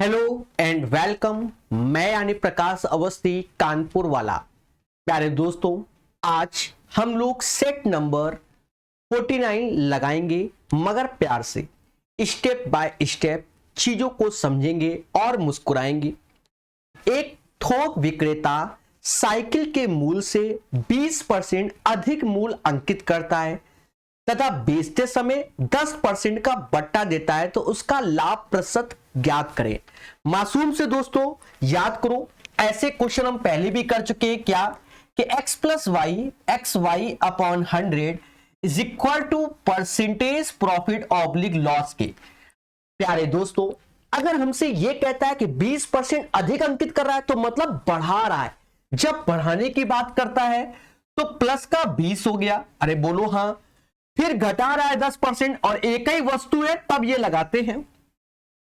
Hello and welcome. मैं यानी प्रकाश अवस्थी कानपुर वाला। प्यारे दोस्तों, आज हम लोग सेट नंबर 49 लगाएंगे, मगर प्यार से स्टेप बाय स्टेप चीजों को समझेंगे और मुस्कुराएंगे। एक थोक विक्रेता साइकिल के मूल्य से 20% अधिक मूल्य अंकित करता है तथा बेचते समय 10% का बट्टा देता है, तो उसका लाभ प्रतिशत ज्ञात करें। मासूम से दोस्तों याद करो, ऐसे क्वेश्चन हम पहले भी कर चुके हैं क्या कि x plus Y X Y upon 100 is equal to percentage profit oblique loss के। प्यारे दोस्तों, अगर हमसे यह कहता है कि 20% अधिक अंकित कर रहा है तो मतलब बढ़ा रहा है। जब बढ़ाने की बात करता है तो प्लस का 20 हो गया, अरे बोलो हाँ। फिर घटा रहा है 10% और एक ही वस्तु है, तब ये लगाते हैं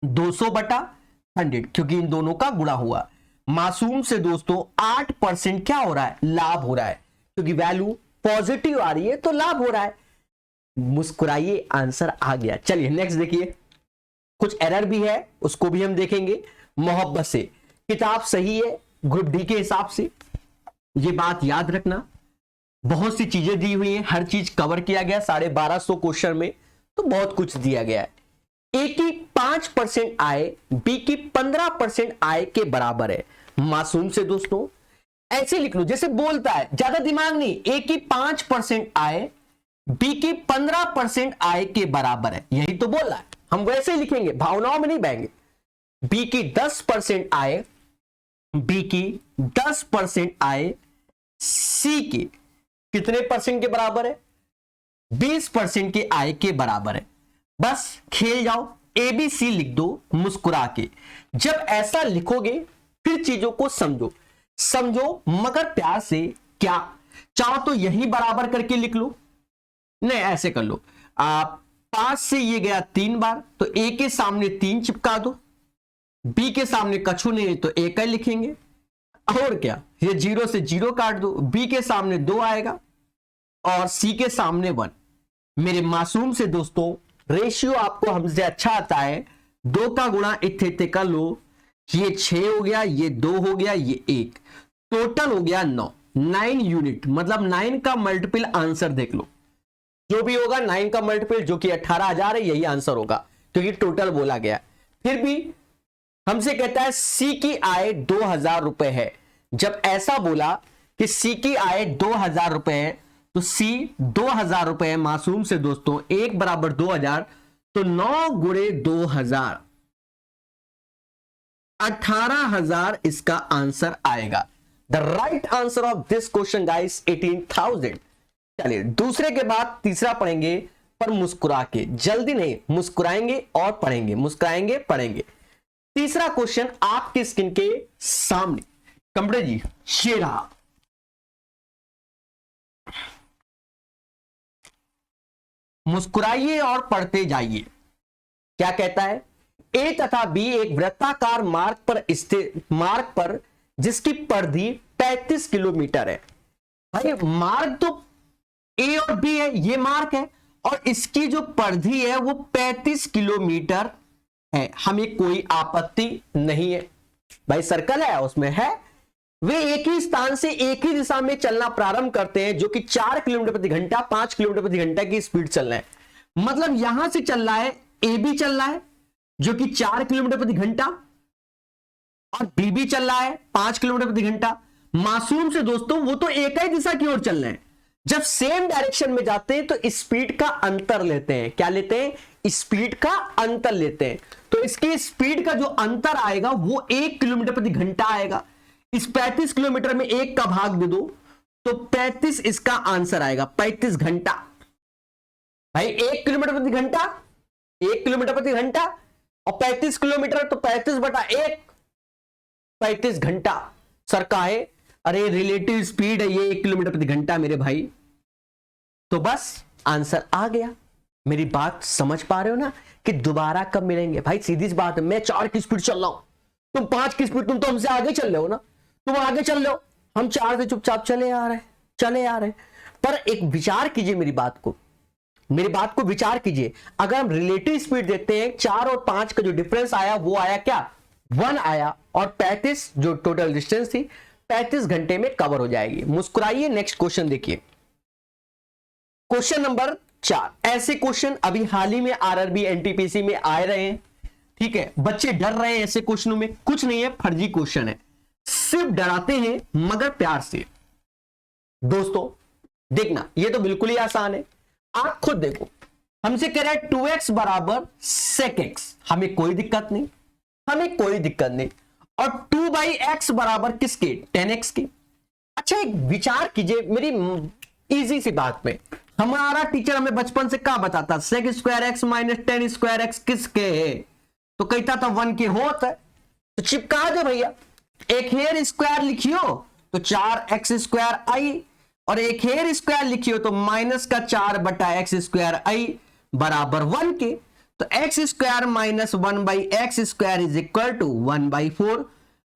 200 बटा 100, क्योंकि इन दोनों का गुणा हुआ। मासूम से दोस्तों 8% क्या हो रहा है, लाभ हो रहा है, क्योंकि वैल्यू पॉजिटिव आ रही है तो लाभ हो रहा है। मुस्कुराइए, आंसर आ गया। चलिए नेक्स्ट देखिए, कुछ एरर भी है उसको भी हम देखेंगे मोहब्बत से। किताब सही है ग्रुप डी के हिसाब से, ये बात याद रखना। बहुत सी चीजें दी हुई हैं, हर चीज कवर किया गया 1250 क्वेश्चन में, तो बहुत कुछ दिया गया है। ए की 5% आय बी की 15% आय के बराबर है। मासूम से दोस्तों ऐसे लिख लो जैसे बोलता है, ज्यादा दिमाग नहीं। ए की 5% आय बी की 15% आय के बराबर है, यही तो बोल रहा है। हम वैसे ही लिखेंगे, भावनाओं में नहीं बहेंगे। बी की 10% आय बी की 10% आय सी की कितने परसेंट के बराबर है, 20% के आय के बराबर है। बस खेल जाओ, ABC लिख दो मुस्कुरा के। जब ऐसा लिखोगे फिर चीजों को समझो मगर प्यार से। क्या चाहो तो यही बराबर करके लिख लो, नहीं ऐसे कर लो। आप 5 से ये गया 3 बार, तो ए के सामने 3 चिपका दो, बी के सामने कछु नहीं तो एक ही लिखेंगे। और क्या, ये 0 से 0 काट दो, बी के सामने 2 आएगा और सी के सामने 1। मेरे मासूम से दोस्तों रेशियो आपको हमसे अच्छा आता है। 2 का गुणा इत्थे कर लो, ये 6 हो गया, ये 2 हो गया, ये 1, टोटल हो गया 9 यूनिट। मतलब 9 का मल्टीपल आंसर देख लो, जो भी होगा 9 का मल्टीपल जो कि 18,000 है, यही आंसर होगा क्योंकि टोटल बोला गया। फिर भी हमसे कहता है सी की आय 2,000 रुपए है। जब ऐसा बोला कि सी की आय 2,000 रुपए है तो सी 2,000 रुपए है। मासूम से दोस्तों 1 बराबर 2,000, तो 9 गुणे 2,000 18,000 इसका आंसर आएगा। The right answer of this question guys 18,000। चलिए दूसरे के बाद तीसरा पढ़ेंगे, पर मुस्कुरा के। जल्दी नहीं, मुस्कुराएंगे और पढ़ेंगे, मुस्कुराएंगे पढ़ेंगे। तीसरा क्वेश्चन आपकी स्क्रीन के सामने, कंप्यूटर जी ये रहा। मुस्कुराइए और पढ़ते जाइए। क्या कहता है, ए तथा बी एक वृत्ताकार मार्ग पर जिसकी परिधि 35 किलोमीटर है। भाई मार्ग तो ए और बी है, ये मार्ग है, और इसकी जो परिधि है वो 35 किलोमीटर है। हमें कोई आपत्ति नहीं है। भाई सर्कल है, उसमें है। वे एक ही स्थान से एक ही दिशा में चलना प्रारंभ करते हैं, जो कि 4 किलोमीटर प्रति घंटा 5 किलोमीटर प्रति घंटा की स्पीड चल रहा है। मतलब यहां से चल रहा है, ए बी चल रहा है जो कि 4 किलोमीटर प्रति घंटा, और बी भी चल रहा है 5 किलोमीटर प्रति घंटा। मासूम से दोस्तों वो तो एक ही दिशा की ओर चल रहे हैं। जब सेम डायरेक्शन में जाते हैं तो स्पीड का अंतर लेते हैं। क्या लेते हैं, स्पीड का अंतर लेते हैं। तो इसकी स्पीड का जो अंतर आएगा वो 1 किलोमीटर प्रति घंटा आएगा। इस 35 किलोमीटर में 1 का भाग दे दो तो 35 इसका आंसर आएगा, 35 घंटा। भाई 1 किलोमीटर प्रति घंटा, 1 किलोमीटर प्रति घंटा, और 35 किलोमीटर तो 35 बटा 1, 35 घंटा। सर का है, अरे रिलेटिव स्पीड है ये 1 किलोमीटर प्रति घंटा मेरे भाई। तो बस आंसर आ गया। मेरी बात समझ पा रहे हो ना कि दोबारा कब मिलेंगे। भाई सीधी सी बात है, मैं 4 की स्पीड चल रहा हूं, तुम 5 की स्पीड, तुम तो हमसे आगे चल रहे हो ना, तुम आगे चल रहे हो, हम 4 से चुपचाप चले आ रहे हैं। पर एक विचार कीजिए मेरी बात को विचार कीजिए। अगर हम रिलेटिव स्पीड देखते हैं, 4 और 5 का जो डिफरेंस आया वो आया क्या, 1 आया और 35 जो टोटल डिस्टेंस थी 35 घंटे में कवर हो जाएगी। मुस्कुराइए। नेक्स्ट क्वेश्चन देखिए, क्वेश्चन नंबर 4। ऐसे क्वेश्चन अभी हाल ही में आरआरबी एनटीपीसी में आए रहे हैं, ठीक है। बच्चे डर रहे हैं ऐसे क्वेश्चनों में, कुछ नहीं है, फर्जी क्वेश्चन है, सिर्फ डराते हैं मगर प्यार से। दोस्तों देखना, ये तो बिल्कुल ही आसान है, आप खुद देखो। हमसे कह रहा है 2x बराबर sec x, हमें कोई दिक्कत नहीं, हमें कोई दिक्कत नहीं। और 2/x बराबर किसके? 10x के। अच्छा एक विचार कीजिए मेरी इजी सी बात में, हमारा टीचर हमें बचपन से क्या बताता? sec square x minus 10 square x किसके है? तो कहता था 1 के होता है, तो चिपका दे भैया। एक हेयर स्क्वायर लिखियो तो 4x स्क्वायर आई, और एक हेयर स्क्वायर लिखियो तो माइनस का 4/x स्क्वायर आई बराबर 1 के। तो x square minus 1/x square is equal to 1/4।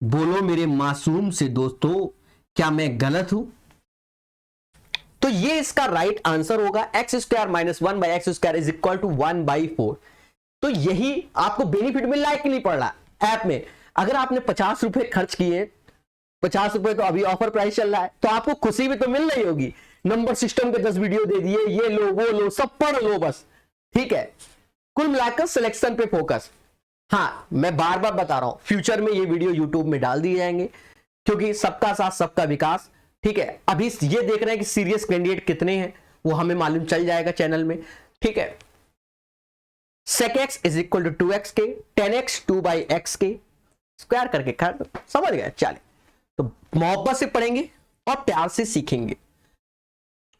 बोलो मेरे मासूम से दोस्तों, क्या मैं गलत हूं? तो ये इसका राइट आंसर होगा, x square minus 1/x square is equal to 1/4। तो यही आपको बेनिफिट मिल रहा है कि नहीं पड़ रहा ऐप में? अगर आपने 50 रुपए खर्च किए, 50 रुपए तो अभी ऑफर प्राइस चल रहा है, तो आपको खुशी भी तो मिल रही होगी। नंबर सिस्टम के 10 वीडियो दे दिए, ये लो वो लो, सब पढ़ लो बस, ठीक है। कुल मिलाकर सिलेक्शन पे फोकस। हाँ मैं बार बार बता रहा हूं, फ्यूचर में ये वीडियो यूट्यूब में डाल दिए जाएंगे, क्योंकि सबका साथ सबका विकास, ठीक है। अभी ये देख रहे हैं कि सीरियस कैंडिडेट कितने हैं, वो हमें मालूम चल जाएगा चैनल में, ठीक है। sec x is equal to 2x के, 10x 2/x के स्क्वायर करके खैर समझ गए। चले तो मोहब्बत से पढ़ेंगे और प्यार से सीखेंगे।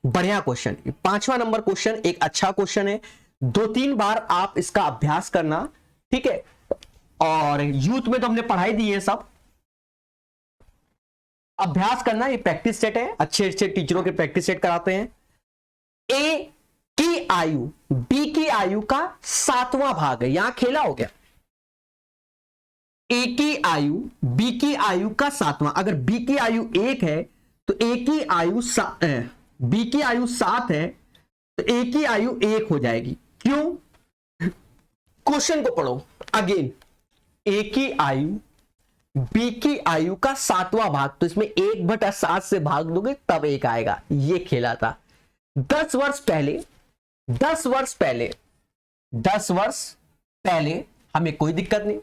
बढ़िया क्वेश्चन, 5वां नंबर क्वेश्चन एक अच्छा क्वेश्चन है, 2-3 बार आप इसका अभ्यास करना, ठीक है। और यूथ में तो हमने पढ़ाई दी है, सब अभ्यास करना, ये प्रैक्टिस सेट है, अच्छे अच्छे टीचरों के प्रैक्टिस सेट कराते हैं। ए की आयु बी की आयु का 7वां भाग है, यहां खेला हो गया। ए की आयु बी की आयु का 7वां, अगर बी की आयु 1 है तो ए की आयु बी की आयु 7 है तो ए की आयु 1 हो जाएगी। क्यों? क्वेश्चन को पढ़ो अगेन, ए की आयु बी की आयु का 7वां भाग, तो इसमें 1/7 से भाग दोगे तब 1 आएगा। ये खेला था 10 वर्ष पहले, 10 वर्ष पहले, 10 वर्ष पहले, हमें कोई दिक्कत नहीं।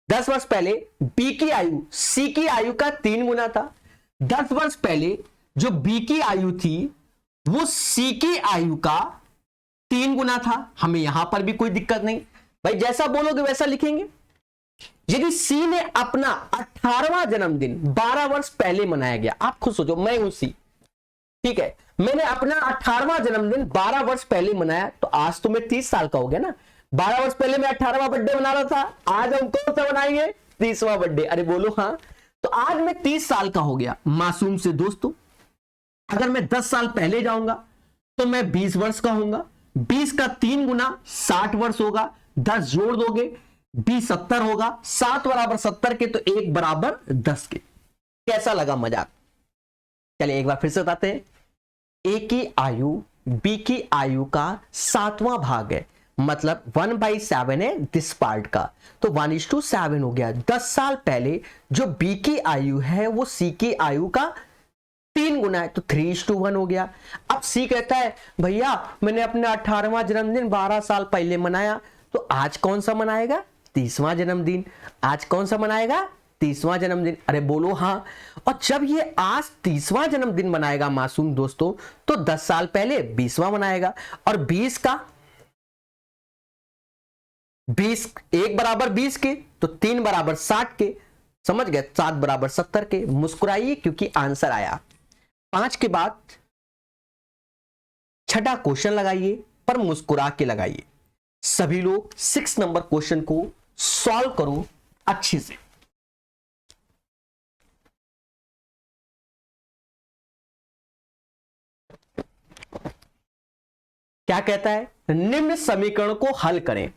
10 वर्ष पहले बी की आयु सी की आयु का 3 गुना था। 10 वर्ष पहले जो बी की आयु थी वो सी की आयु का 3 गुना था, हमें यहां पर भी कोई दिक्कत नहीं भाई, जैसा बोलोगे वैसा लिखेंगे। यदि सी ने अपना 18वां जन्मदिन 12 वर्ष पहले मनाया गया, आप खुद सोचो, मैं हूं सी, ठीक है, मैंने अपना 18वां जन्मदिन 12 वर्ष पहले मनाया, तो आज तो मैं 30 साल का हो गया ना। 12 वर्ष पहले मैं 18वां बर्थडे मना रहा था, आज हम कौन सा मनाएंगे? 30वां बर्थडे। अरे बोलो हाँ, तो आज मैं 30 साल का हो गया मासूम से दोस्तों। अगर मैं 10 साल पहले जाऊंगा तो मैं 20 वर्ष का होऊंगा, 20 का 3 गुना 60 वर्ष होगा, 10 जोड़ दोगे 20 70 होगा, 7 बराबर 70 के तो 1 बराबर 10 के। कैसा लगा मजाक? चलिए एक बार फिर से बताते हैं, ए की आयु बी की आयु का 7वां भाग है, मतलब 1/7 है दिस पार्ट का, तो 1:7 हो गया। 10 साल पहले जो बी की आयु है वो सी की आयु का 3 गुना है, तो 3:1 हो गया। अब सी कहता है भैया मैंने अपना 18वां जन्मदिन 12 साल पहले मनाया, तो आज कौन सा मनाएगा? 30वां जन्मदिन। आज कौन सा मनाएगा? 30वां जन्मदिन। अरे बोलो हाँ। और जब ये आज 30वां जन्मदिन मनाएगा मासूम दोस्तों, तो 10 साल पहले 20वां मनाएगा, और 20 का 20 1 बराबर 20 के, तो 3 बराबर 60 के, समझ गए? 7 बराबर 70 के। मुस्कुराइए क्योंकि आंसर आया। 5 के बाद छठा क्वेश्चन लगाइए, पर मुस्कुरा के लगाइए। सभी लोग 6 नंबर क्वेश्चन को सॉल्व करो अच्छे से। क्या कहता है? निम्न समीकरण को हल करें।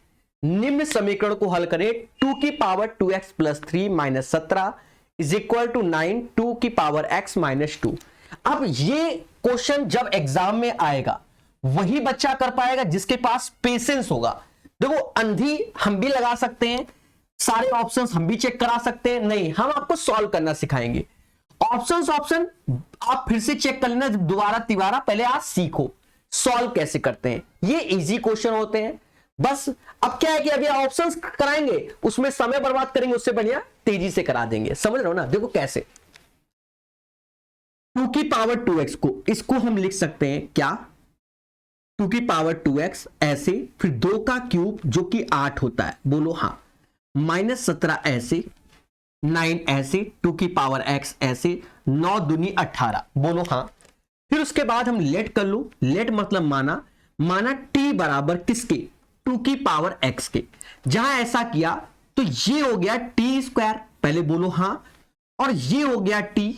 निम्न समीकरण को हल करें, 2 की power 2x + 3 - 17 is equal to 9 2 की पावर x - 2। अब ये क्वेश्चन जब एग्जाम में आएगा वही बच्चा कर पाएगा जिसके पास पेशेंस होगा। देखो अंधी हम भी लगा सकते हैं, सारे ऑप्शंस हम भी चेक करा सकते हैं, नहीं, हम आपको सॉल्व करना सिखाएंगे। ऑप्शन आप फिर से चेक कर लेना दोबारा तिबारा, पहले आप सीखो सॉल्व कैसे करते हैं, ये इजी क्वेश्चन होते हैं। बस अब क्या है कि अभी ऑप्शंस कराएंगे, उसमें समय बर्बाद करेंगे, उससे बढ़िया तेजी से करा देंगे। समझ रहे हो ना? देखो कैसे, 2 की पावर 2x को, इसको हम लिख सकते हैं क्या, 2 की पावर 2x ऐसे, फिर 2 का क्यूब जो कि 8 होता है, बोलो हाँ, -17 ऐसे, 9 ऐसे, 2 की पावर x ऐसे, 9 दूनी 18, बोलो हाँ। फिर उसके बाद हम लेट कर लो, लेट मतलब माना t बराबर किसके, 2 की पावर x के। जहां ऐसा किया तो ये हो गया t², पहले बोलो हाँ, और ये हो गया t।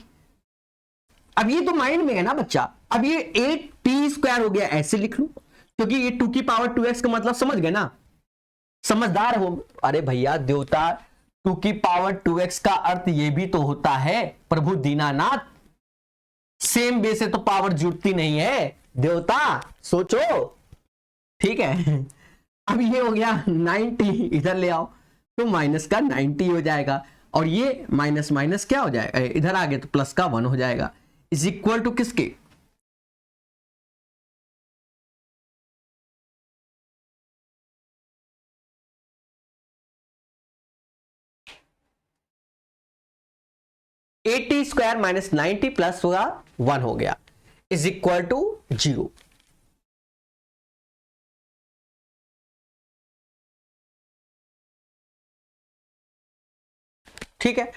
अब ये तो माइंड में है ना बच्चा, अब ये 8t² हो गया, ऐसे लिख लो, क्योंकि ये 2 की पावर 2x का मतलब समझ गए ना, समझदार हो। अरे भैया देवता, 2 की पावर 2x का अर्थ ये भी तो होता है प्रभु दीनानाथ, सेम बेस से तो पावर जुड़ती नहीं है देवता, सोचो, ठीक है। अब ये हो गया 90, इधर ले आओ तो माइनस का 90 हो जाएगा, और ये माइनस माइनस क्या हो जाएगा, इधर आगे तो प्लस का 1 हो जाएगा, इज इक्वल टू किसके, (80² - 90 प्लस होगा 1 हो गया, इज इक्वल टू 0। ठीक है,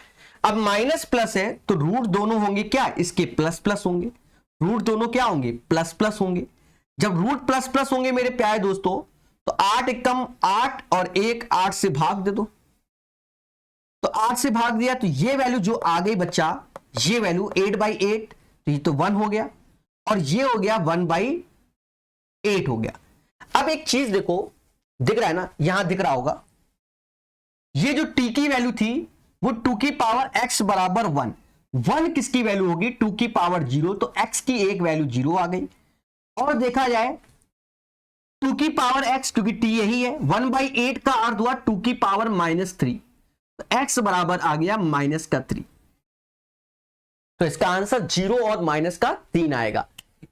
अब माइनस प्लस है तो रूट दोनों होंगे क्या, इसके प्लस प्लस होंगे, रूट दोनों क्या होंगे, प्लस प्लस होंगे। जब रूट प्लस प्लस होंगे मेरे प्यारे दोस्तों, तो 8 एकम 8 और 1 8 से भाग दे दो, तो 8 से भाग दिया तो ये वैल्यू जो आ गई बच्चा, ये वैल्यू 8/8, तो ये तो 1 हो गया, और ये हो गया 1/8 हो गया। अब एक चीज देखो, दिख रहा है ना, यहां दिख रहा होगा, ये जो t की वैल्यू थी वो 2 की पावर x बराबर 1, 1 किसकी वैल्यू होगी, 2 की पावर 0, तो x की एक वैल्यू 0 आ गई। और देखा जाए 2 की पावर x, क्योंकि t यही है, 1/8 का अर्थ हुआ 2 की पावर -3, तो x बराबर आ गया -3, तो इसका आंसर 0 और -3 आएगा।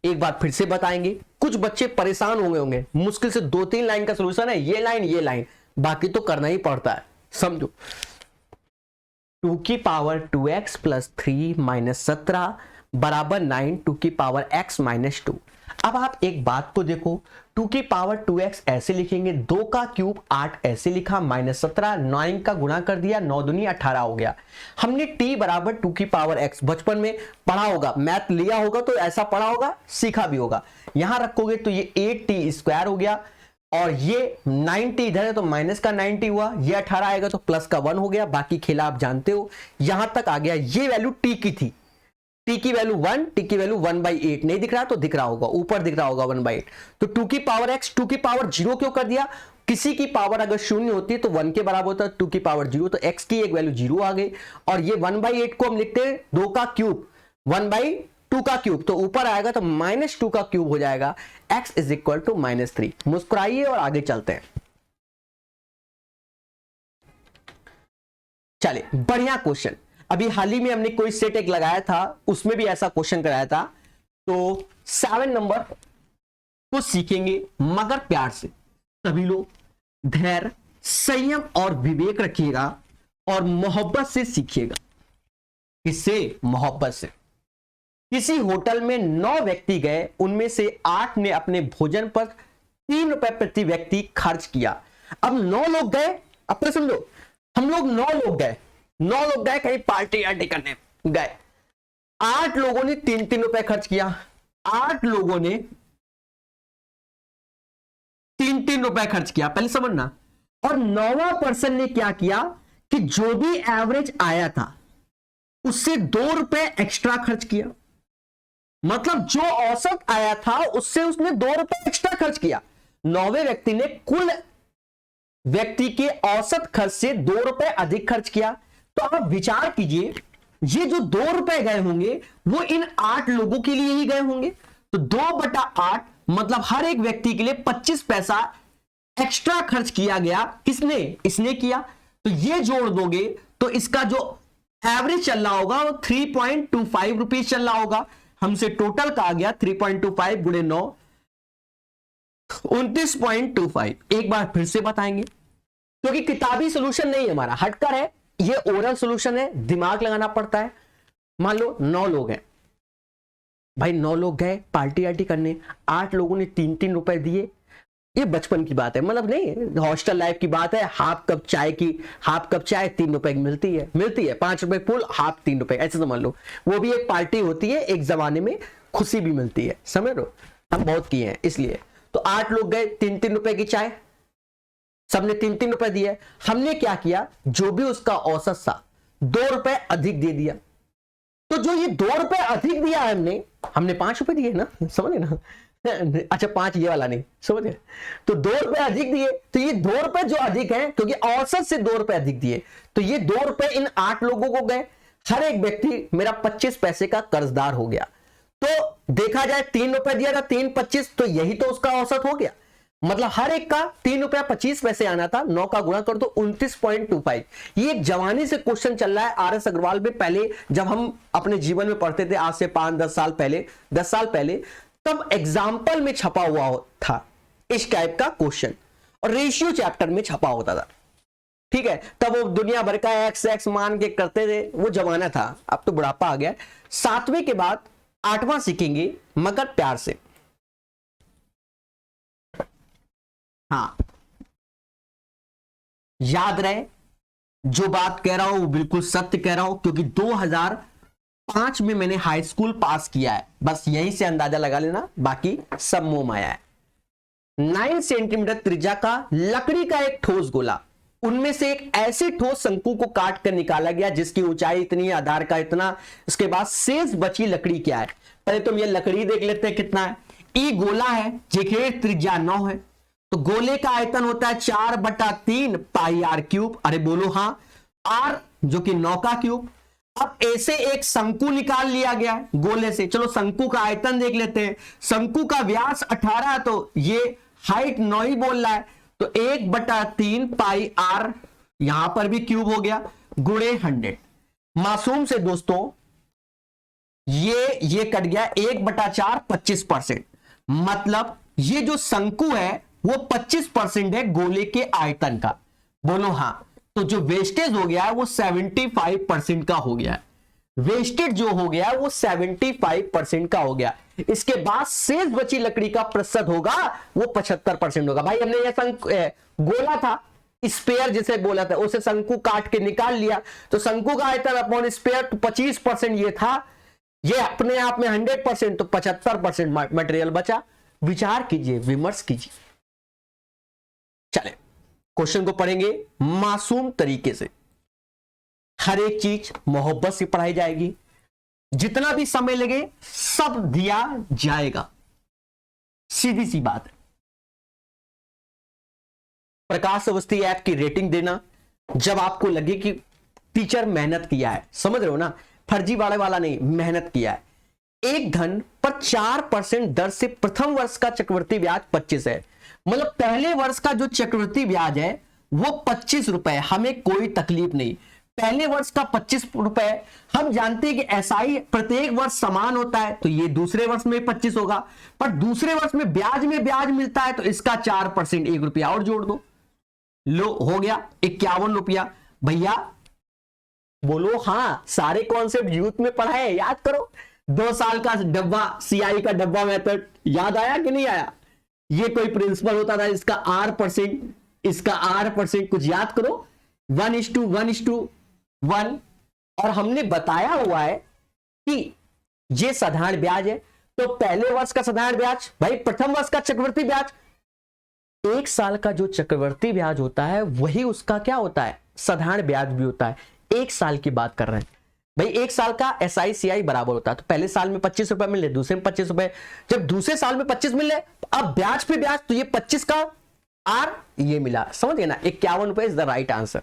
एक बार फिर से बताएंगे, कुछ बच्चे परेशान होंगे, मुश्किल से 2-3 लाइन का सॉल्यूशन है, ये लाइन, बाकी तो करना ही पड़ता है, समझो। 2 की पावर 2x प्लस 3 -17 बराबर 9, 2 की पावर x -2। अब आप एक बात को देखो, 2 की पावर 2x ऐसे लिखेंगे, 2 का क्यूब 8 ऐसे लिखा, -17, 9 का गुणा कर दिया, 9 दूनी 18 हो गया। हमने t बराबर 2 की पावर x बचपन में पढ़ा होगा, मैथ लिया होगा तो ऐसा पढ़ा होगा, सीखा भी होगा। यहां रखोगे तो ये 8t² हो गया, और ये 90 इधर है तो माइनस का 90 हुआ, ये 18 आएगा तो प्लस का 1 हो गया। बाकी खेला आप जानते हो, यहां तक आ गया। ये वैल्यू t की थी, t की वैल्यू 1, t की वैल्यू 1/8, नहीं दिख रहा तो दिख रहा होगा, ऊपर दिख रहा होगा 1/8। तो 2 की पावर x, 2 की पावर 0 क्यों कर दिया, किसी की पावर अगर शून्य होती है तो 1 के बराबर होता है, 2 की पावर 0, तो x की एक वैल्यू 0 आ गई। और ये 1/8 को हम लिखते हैं 2 का क्यूब, 1/2 का क्यूब, तो ऊपर आएगा तो -2 का क्यूब हो जाएगा, x इज इक्वल टू -3। मुस्कुराइए और आगे चलते हैं। चलिए, बढ़िया क्वेश्चन। अभी हाल ही में हमने कोई सेट एक लगाया था, उसमें भी ऐसा क्वेश्चन कराया था। तो 7 नंबर को सीखेंगे मगर प्यार से, सभी लोग धैर्य, संयम और विवेक रखिएगा और मोहब्बत से सीखिएगा। किससे? मोहब्बत से। किसी होटल में 9 व्यक्ति गए, उनमें से 8 ने अपने भोजन पर 3 रुपए प्रति व्यक्ति खर्च किया। अब 9 लोग गए, अपने समझो, हम लोग 9 लोग गए कहीं पार्टी आर्टी करने गए, 8 लोगों ने 3-3 रुपए खर्च किया, 8 लोगों ने 3-3 रुपए खर्च किया, पहले समझना। और 9वां पर्सन ने क्या किया कि जो भी एवरेज आया था उससे 2 रुपए एक्स्ट्रा खर्च किया, मतलब जो औसत आया था उससे उसने 2 रुपए एक्स्ट्रा खर्च किया। 9वें व्यक्ति ने कुल व्यक्ति के औसत खर्च से 2 रुपए अधिक खर्च किया। तो आप विचार कीजिए, ये जो 2 रुपए गए होंगे वो इन 8 लोगों के लिए ही गए होंगे, तो 2/8 मतलब हर एक व्यक्ति के लिए 25 पैसा एक्स्ट्रा खर्च किया गया। किसने? इसने किया। तो ये जोड़ दोगे तो इसका जो एवरेज चल रहा होगा वो 3.25 रुपीज चल रहा होगा। हमसे टोटल कहा गया 3.25 गुणे 9 29.25। एक बार फिर से बताएंगे क्योंकि किताबी सोल्यूशन नहीं है हमारा, हटकर है, ये ओरल सोल्यूशन है, दिमाग लगाना पड़ता है। मान लो 9 लोग हैं भाई, 9 लोग गए पार्टी आर्टी करने, 8 लोगों ने 3-3 रुपए दिए। ये बचपन की बात है, मतलब नहीं हॉस्टल लाइफ की बात है। हाफ कप चाय 3 रुपए की मिलती है 5 रुपए फुल, हाफ 3 रुपए, ऐसे समझ लो। वो भी एक पार्टी होती है, एक जमाने में खुशी भी मिलती है, समझ लो, हम बहुत किए हैं इसलिए। तो 8 लोग गए, 3-3 रुपए की चाय, सबने 3-3 रुपए दिए। हमने क्या किया, जो भी उसका औसत था 2 रुपए अधिक दे दिया। तो जो ये 2 रुपए अधिक दिया है हमने 5 रुपए दिए ना, समझे ना। अच्छा 5 ये वाला नहीं, समझे। तो 2 रुपए अधिक दिए, तो ये 2 रुपए जो अधिक है क्योंकि औसत से 2 रुपए अधिक दिए, तो ये 2 रुपए इन 8 लोगों को गए। हर एक व्यक्ति मेरा 25 पैसे का कर्जदार हो गया। तो देखा जाए 3 रुपए दिया था, 3-25, तो यही तो उसका औसत हो गया। मतलब हर एक का 3 रुपया 25 पैसे आना था, 9 का गुणा कर दो 29.25। ये एक जवानी से क्वेश्चन चल रहा है आर.एस. अग्रवाल में। पहले जब हम अपने जीवन में पढ़ते थे, आज से 5-10 साल पहले, 10 साल पहले, तब एग्जाम्पल में छपा हुआ था इस टाइप का क्वेश्चन, और रेशियो चैप्टर में छपा होता था, ठीक है। तब वो दुनिया भर का एक्स मान के करते थे, वो जमाना था। अब तो बुढ़ापा आ गया। 7वें के बाद 8वां सीखेंगे, मगर प्यार से। हाँ, याद रहे जो बात कह रहा हूं वो बिल्कुल सत्य कह रहा हूं, क्योंकि 2005 में मैंने हाई स्कूल पास किया है। बस यहीं से अंदाजा लगा लेना, बाकी सब मोह माया है। 9 सेंटीमीटर त्रिज्या का लकड़ी का एक ठोस गोला, उनमें से एक ऐसे ठोस शंकु को काट कर निकाला गया जिसकी ऊंचाई इतनी है, आधार का इतना। इसके बाद शेष बची लकड़ी क्या है। पहले तुम ये लकड़ी देख लेते हैं कितना है। ई गोला है जिसकी त्रिज्या 9 है, तो गोले का आयतन होता है 4/3 पाई आर क्यूब। अरे बोलो हाँ, आर जो कि 9 का क्यूब। अब ऐसे एक शंकु निकाल लिया गया है गोले से। चलो शंकु का आयतन देख लेते हैं। शंकु का व्यास 18 है, तो ये हाइट 9 ही बोल रहा है, तो 1/3 पाई आर, यहां पर भी क्यूब हो गया, गुणे 100। मासूम से दोस्तों ये कट गया 1/4 25%। मतलब ये जो शंकु है वो 25% है गोले के आयतन का। बोलो हाँ। तो जो वेस्टेज हो गया है वो 75% का हो गया है। वेस्टेज जो हो गया है वो 75% का हो गया। इसके बाद शेष बची लकड़ी का प्रतिशत होगा वो 75% होगा। भाई हमने ये गोला था, स्पेयर जिसे बोला था, उसे शंकु काट के निकाल लिया, तो शंकु का आयतन अपॉन स्पेयर तो 25% ये था, ये अपने आप में 100%, तो 75% मटेरियल बचा। विचार कीजिए, विमर्श कीजिए। चले क्वेश्चन को पढ़ेंगे मासूम तरीके से। हर एक चीज मोहब्बत से पढ़ाई जाएगी, जितना भी समय लगे सब दिया जाएगा, सीधी सी बात है। प्रकाश अवस्थी ऐप की रेटिंग देना जब आपको लगे कि टीचर मेहनत किया है, समझ रहे हो ना, फर्जीवाड़े वाला नहीं, मेहनत किया है। एक धन पर 4% दर से प्रथम वर्ष का चक्रवृद्धि ब्याज 25 है। मतलब पहले वर्ष का जो चक्रवृद्धि ब्याज है वो 25 रुपए, हमें कोई तकलीफ नहीं। पहले वर्ष का 25 रुपए। हम जानते हैं कि एसआई प्रत्येक वर्ष समान होता है, तो ये दूसरे वर्ष में 25 होगा, पर दूसरे वर्ष में ब्याज मिलता है, तो इसका 4% 1 रुपया और जोड़ दो, लो हो गया 51 रुपया। भैया बोलो हाँ, सारे कॉन्सेप्ट यूथ में पढ़ाए, याद करो। 2 साल का डब्बा, सीआई का डब्बा मेथड याद आया कि नहीं आया। ये कोई प्रिंसिपल होता था, इसका R%, इसका R%, कुछ याद करो। 1:1:1। और हमने बताया हुआ है कि ये साधारण ब्याज है, तो पहले वर्ष का साधारण ब्याज, भाई प्रथम वर्ष का चक्रवृद्धि ब्याज, 1 साल का जो चक्रवृद्धि ब्याज होता है वही उसका क्या होता है, साधारण ब्याज भी होता है। 1 साल की बात कर रहे हैं भाई। 1 साल का SICI बराबर होता है, तो पहले साल में 25 रुपए मिले, दूसरे में 25 रुपए, जब दूसरे साल में 25 मिले, अब ब्याज पे ब्याज, तो ये 25 का आर ये मिला, समझ गए ना। 51 रुपए इज द राइट आंसर।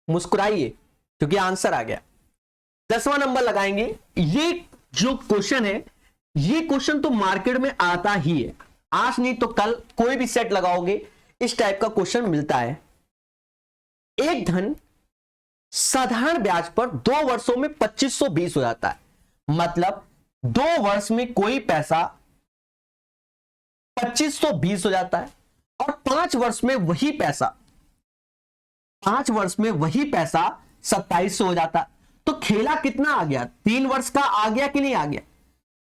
मुस्कुराइए क्योंकि आंसर आ गया। 10वां नंबर लगाएंगे। ये जो क्वेश्चन है, ये क्वेश्चन तो मार्केट में आता ही है, आज नहीं तो कल कोई भी सेट लगाओगे इस टाइप का क्वेश्चन मिलता है। एक धन साधारण ब्याज पर 2 वर्षों में 2520 हो जाता है। मतलब 2 वर्ष में कोई पैसा 2520 हो जाता है और 5 वर्ष में वही पैसा 2700 हो जाता है। तो खेला कितना आ गया? 3 वर्ष का आ गया कि नहीं आ गया?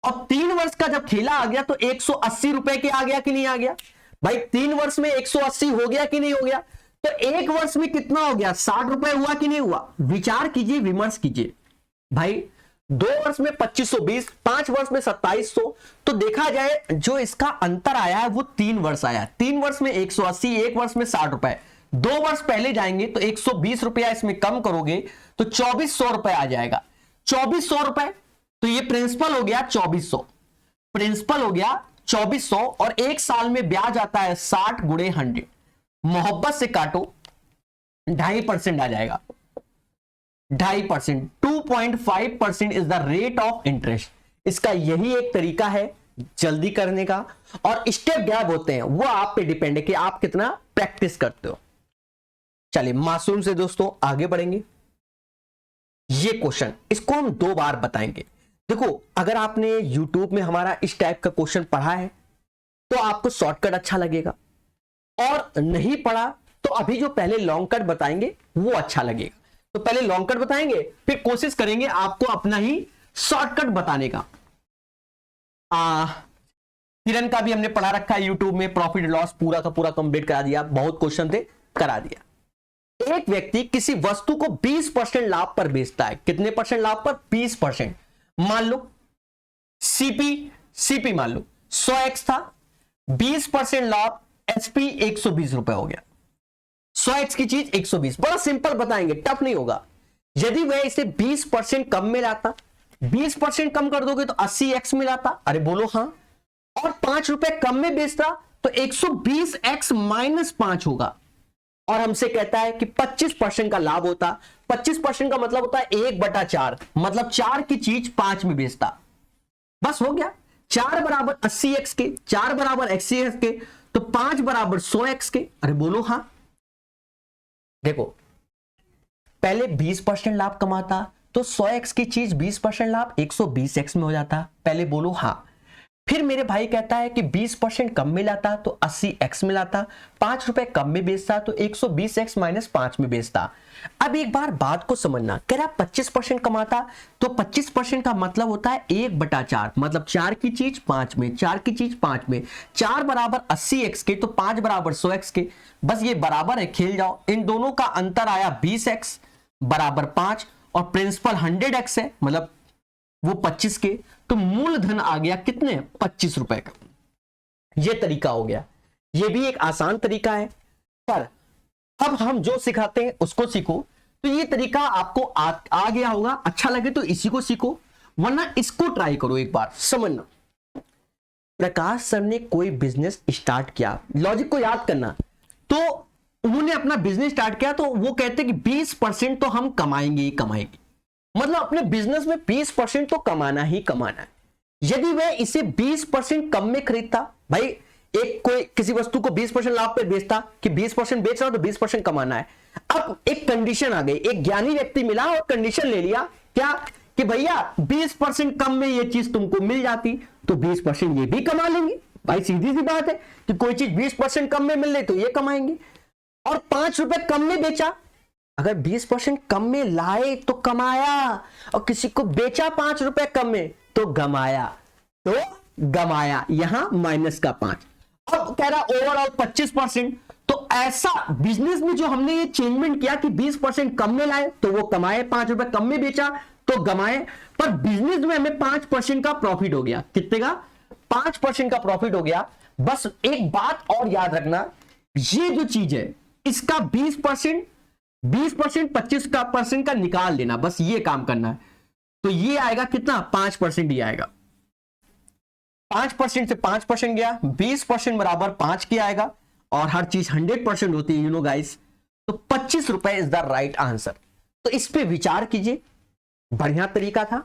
और 3 वर्ष का जब खेला आ गया तो 180 रुपए के आ गया कि नहीं आ गया? भाई 3 वर्ष में 180 हो गया कि नहीं हो गया? तो 1 वर्ष में कितना हो गया? 60 रुपए हुआ कि नहीं हुआ? विचार कीजिए, विमर्श कीजिए। भाई 2 वर्ष में 2520, 5 वर्ष में 2700। तो देखा जाए जो इसका अंतर आया है वो 3 वर्ष आया। 3 वर्ष में 180, 1 वर्ष में 60 रुपए। 2 वर्ष पहले जाएंगे तो 120 रुपया इसमें कम करोगे तो 2400 रुपए आ जाएगा। 2400 रुपए, तो ये प्रिंसिपल हो गया 2400, प्रिंसिपल हो गया 2400 और 1 साल में ब्याज आता है 60 गुणे 100। मोहब्बत से काटो, 2.5% आ जाएगा। 2.5%, 2.5% is the rate of interest. इसका यही एक तरीका है जल्दी करने का, और स्टेप गैप होते हैं वो आप पे डिपेंड है कि आप कितना प्रैक्टिस करते हो। चलिए मासूम से दोस्तों आगे बढ़ेंगे। ये क्वेश्चन, इसको हम 2 बार बताएंगे। देखो, अगर आपने YouTube में हमारा इस टाइप का क्वेश्चन पढ़ा है तो आपको शॉर्टकट अच्छा लगेगा, और नहीं पढ़ा तो अभी जो पहले लॉन्ग कट बताएंगे वो अच्छा लगेगा। तो पहले लॉन्ग कट बताएंगे, फिर कोशिश करेंगे आपको अपना ही शॉर्टकट बताने का। किरण का भी हमने पढ़ा रखा है YouTube में, प्रॉफिट लॉस पूरा का पूरा कंप्लीट करा दिया, बहुत क्वेश्चन थे, करा दिया। एक व्यक्ति किसी वस्तु को 20% लाभ पर बेचता है। कितने परसेंट लाभ पर? 20%। मान लो सीपी मान लो 100x था, 20% लाभ एचपी 120 रुपए हो गया। 100x की चीज 120। बड़ा सिंपल बताएंगे, टफ नहीं होगा। यदि वह इसे 20% कम में लाता, 20% कम कर दोगे तो 80x में लाता, अरे बोलो हाँ, और 5 रुपए कम में बेचता तो 120x माइनस 5 होगा। और हमसे कहता है कि 25% का लाभ होता। 25% का मतलब होता है 1/4, मतलब 4 की चीज 5 में बेचता। बस हो गया। 4 बराबर 80x के, 4 बराबर 80x के, तो 5 बराबर 100x के, अरे बोलो हाँ। देखो, पहले 20% लाभ कमाता तो 100x की चीज 20% लाभ 120x में हो जाता। पहले बोलो हाँ। फिर मेरे भाई कहता है कि 20% कम में लाता तो 80x में लाता, 5 रुपए कम में बेचता तो 120x माइनस 5 में बेचता। अब एक बार बात को समझना, कह रहा 25% कमाता तो 25% का मतलब होता है 1/4, मतलब 4 की चीज 5 में, 4 की चीज 5 में, 4 बराबर 80x के तो 5 बराबर 100x के। बस ये बराबर है, खेल जाओ। इन दोनों का अंतर आया 20x बराबर 5, और प्रिंसिपल 100x है, मतलब वो 25 के, तो मूलधन आ गया कितने? 25 रुपए का। ये तरीका हो गया। ये भी एक आसान तरीका है, पर अब हम जो सिखाते हैं उसको सीखो। तो ये तरीका आपको आ गया होगा, अच्छा लगे तो इसी को सीखो, वरना इसको ट्राई करो एक बार, समझना। प्रकाश सर ने कोई बिजनेस स्टार्ट किया, लॉजिक को याद करना। तो उन्होंने अपना बिजनेस स्टार्ट किया, तो वो कहते कि 20% तो हम कमाएंगे ही कमाएंगे, मतलब अपने बिजनेस में 20% तो कमाना ही कमाना है। यदि वह इसे 20% कम में खरीदता, भाई एक कोई किसी वस्तु को 20% लाभ पर बेचता, कि 20% बेच रहा तो 20% कमाना है। अब एक कंडीशन आ गई, एक ज्ञानी व्यक्ति मिला और कंडीशन ले लिया, क्या कि भैया 20% कम में ये चीज तुमको मिल जाती तो 20% ये भी कमा लेंगे। भाई सीधी सी बात है कि कोई चीज 20% कम में मिल रही तो ये कमाएंगे। और 5 रुपए कम में बेचा, अगर 20% कम में लाए तो कमाया, और किसी को बेचा 5 रुपए कम में तो गमाया, तो गमाया। यहां माइनस का 5। अब कह रहा ओवरऑल 25%। तो ऐसा बिजनेस में जो हमने ये चेंजमेंट किया कि 20% कम में लाए तो वो कमाए, 5 रुपए कम में बेचा तो गमाए, पर बिजनेस में हमें 5% का प्रॉफिट हो गया। कितने का? 5% का प्रॉफिट हो गया। बस एक बात और याद रखना, ये जो चीज है इसका 20%, 25% का निकाल लेना, बस ये काम करना है। तो ये आएगा कितना? 5% ही आएगा। 5% से 5% गया, 20% बराबर 5 की आएगा, और हर चीज 100% होती है, यू नो गाइस। तो 25 रुपए इज द राइट आंसर। तो इस पे विचार कीजिए, बढ़िया तरीका था।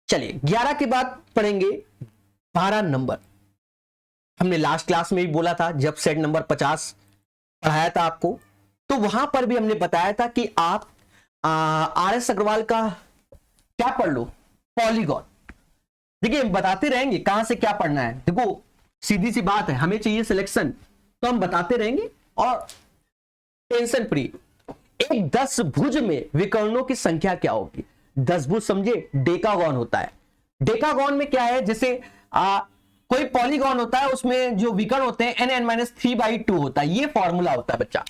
चलिए 11 के बाद पढ़ेंगे 12 नंबर। हमने लास्ट क्लास में भी बोला था, जब सेट नंबर 50 पढ़ाया था आपको, तो वहां पर भी हमने बताया था कि आप RS अग्रवाल का क्या पढ़ लो, पॉलीगॉन। देखिए हम बताते रहेंगे कहां से क्या पढ़ना है, देखो सीधी सी बात है, हमें चाहिए सिलेक्शन तो हम बताते रहेंगे और टेंशन फ्री। एक 10 भुज में विकर्णों की संख्या क्या होगी? 10 भुज समझे, डेकागॉन होता है। डेकागॉन में क्या है, जैसे कोई पॉलीगॉन होता है उसमें जो विकर्ण होते हैं n(n-3/2) होता है, ये फॉर्मूला होता है बच्चा।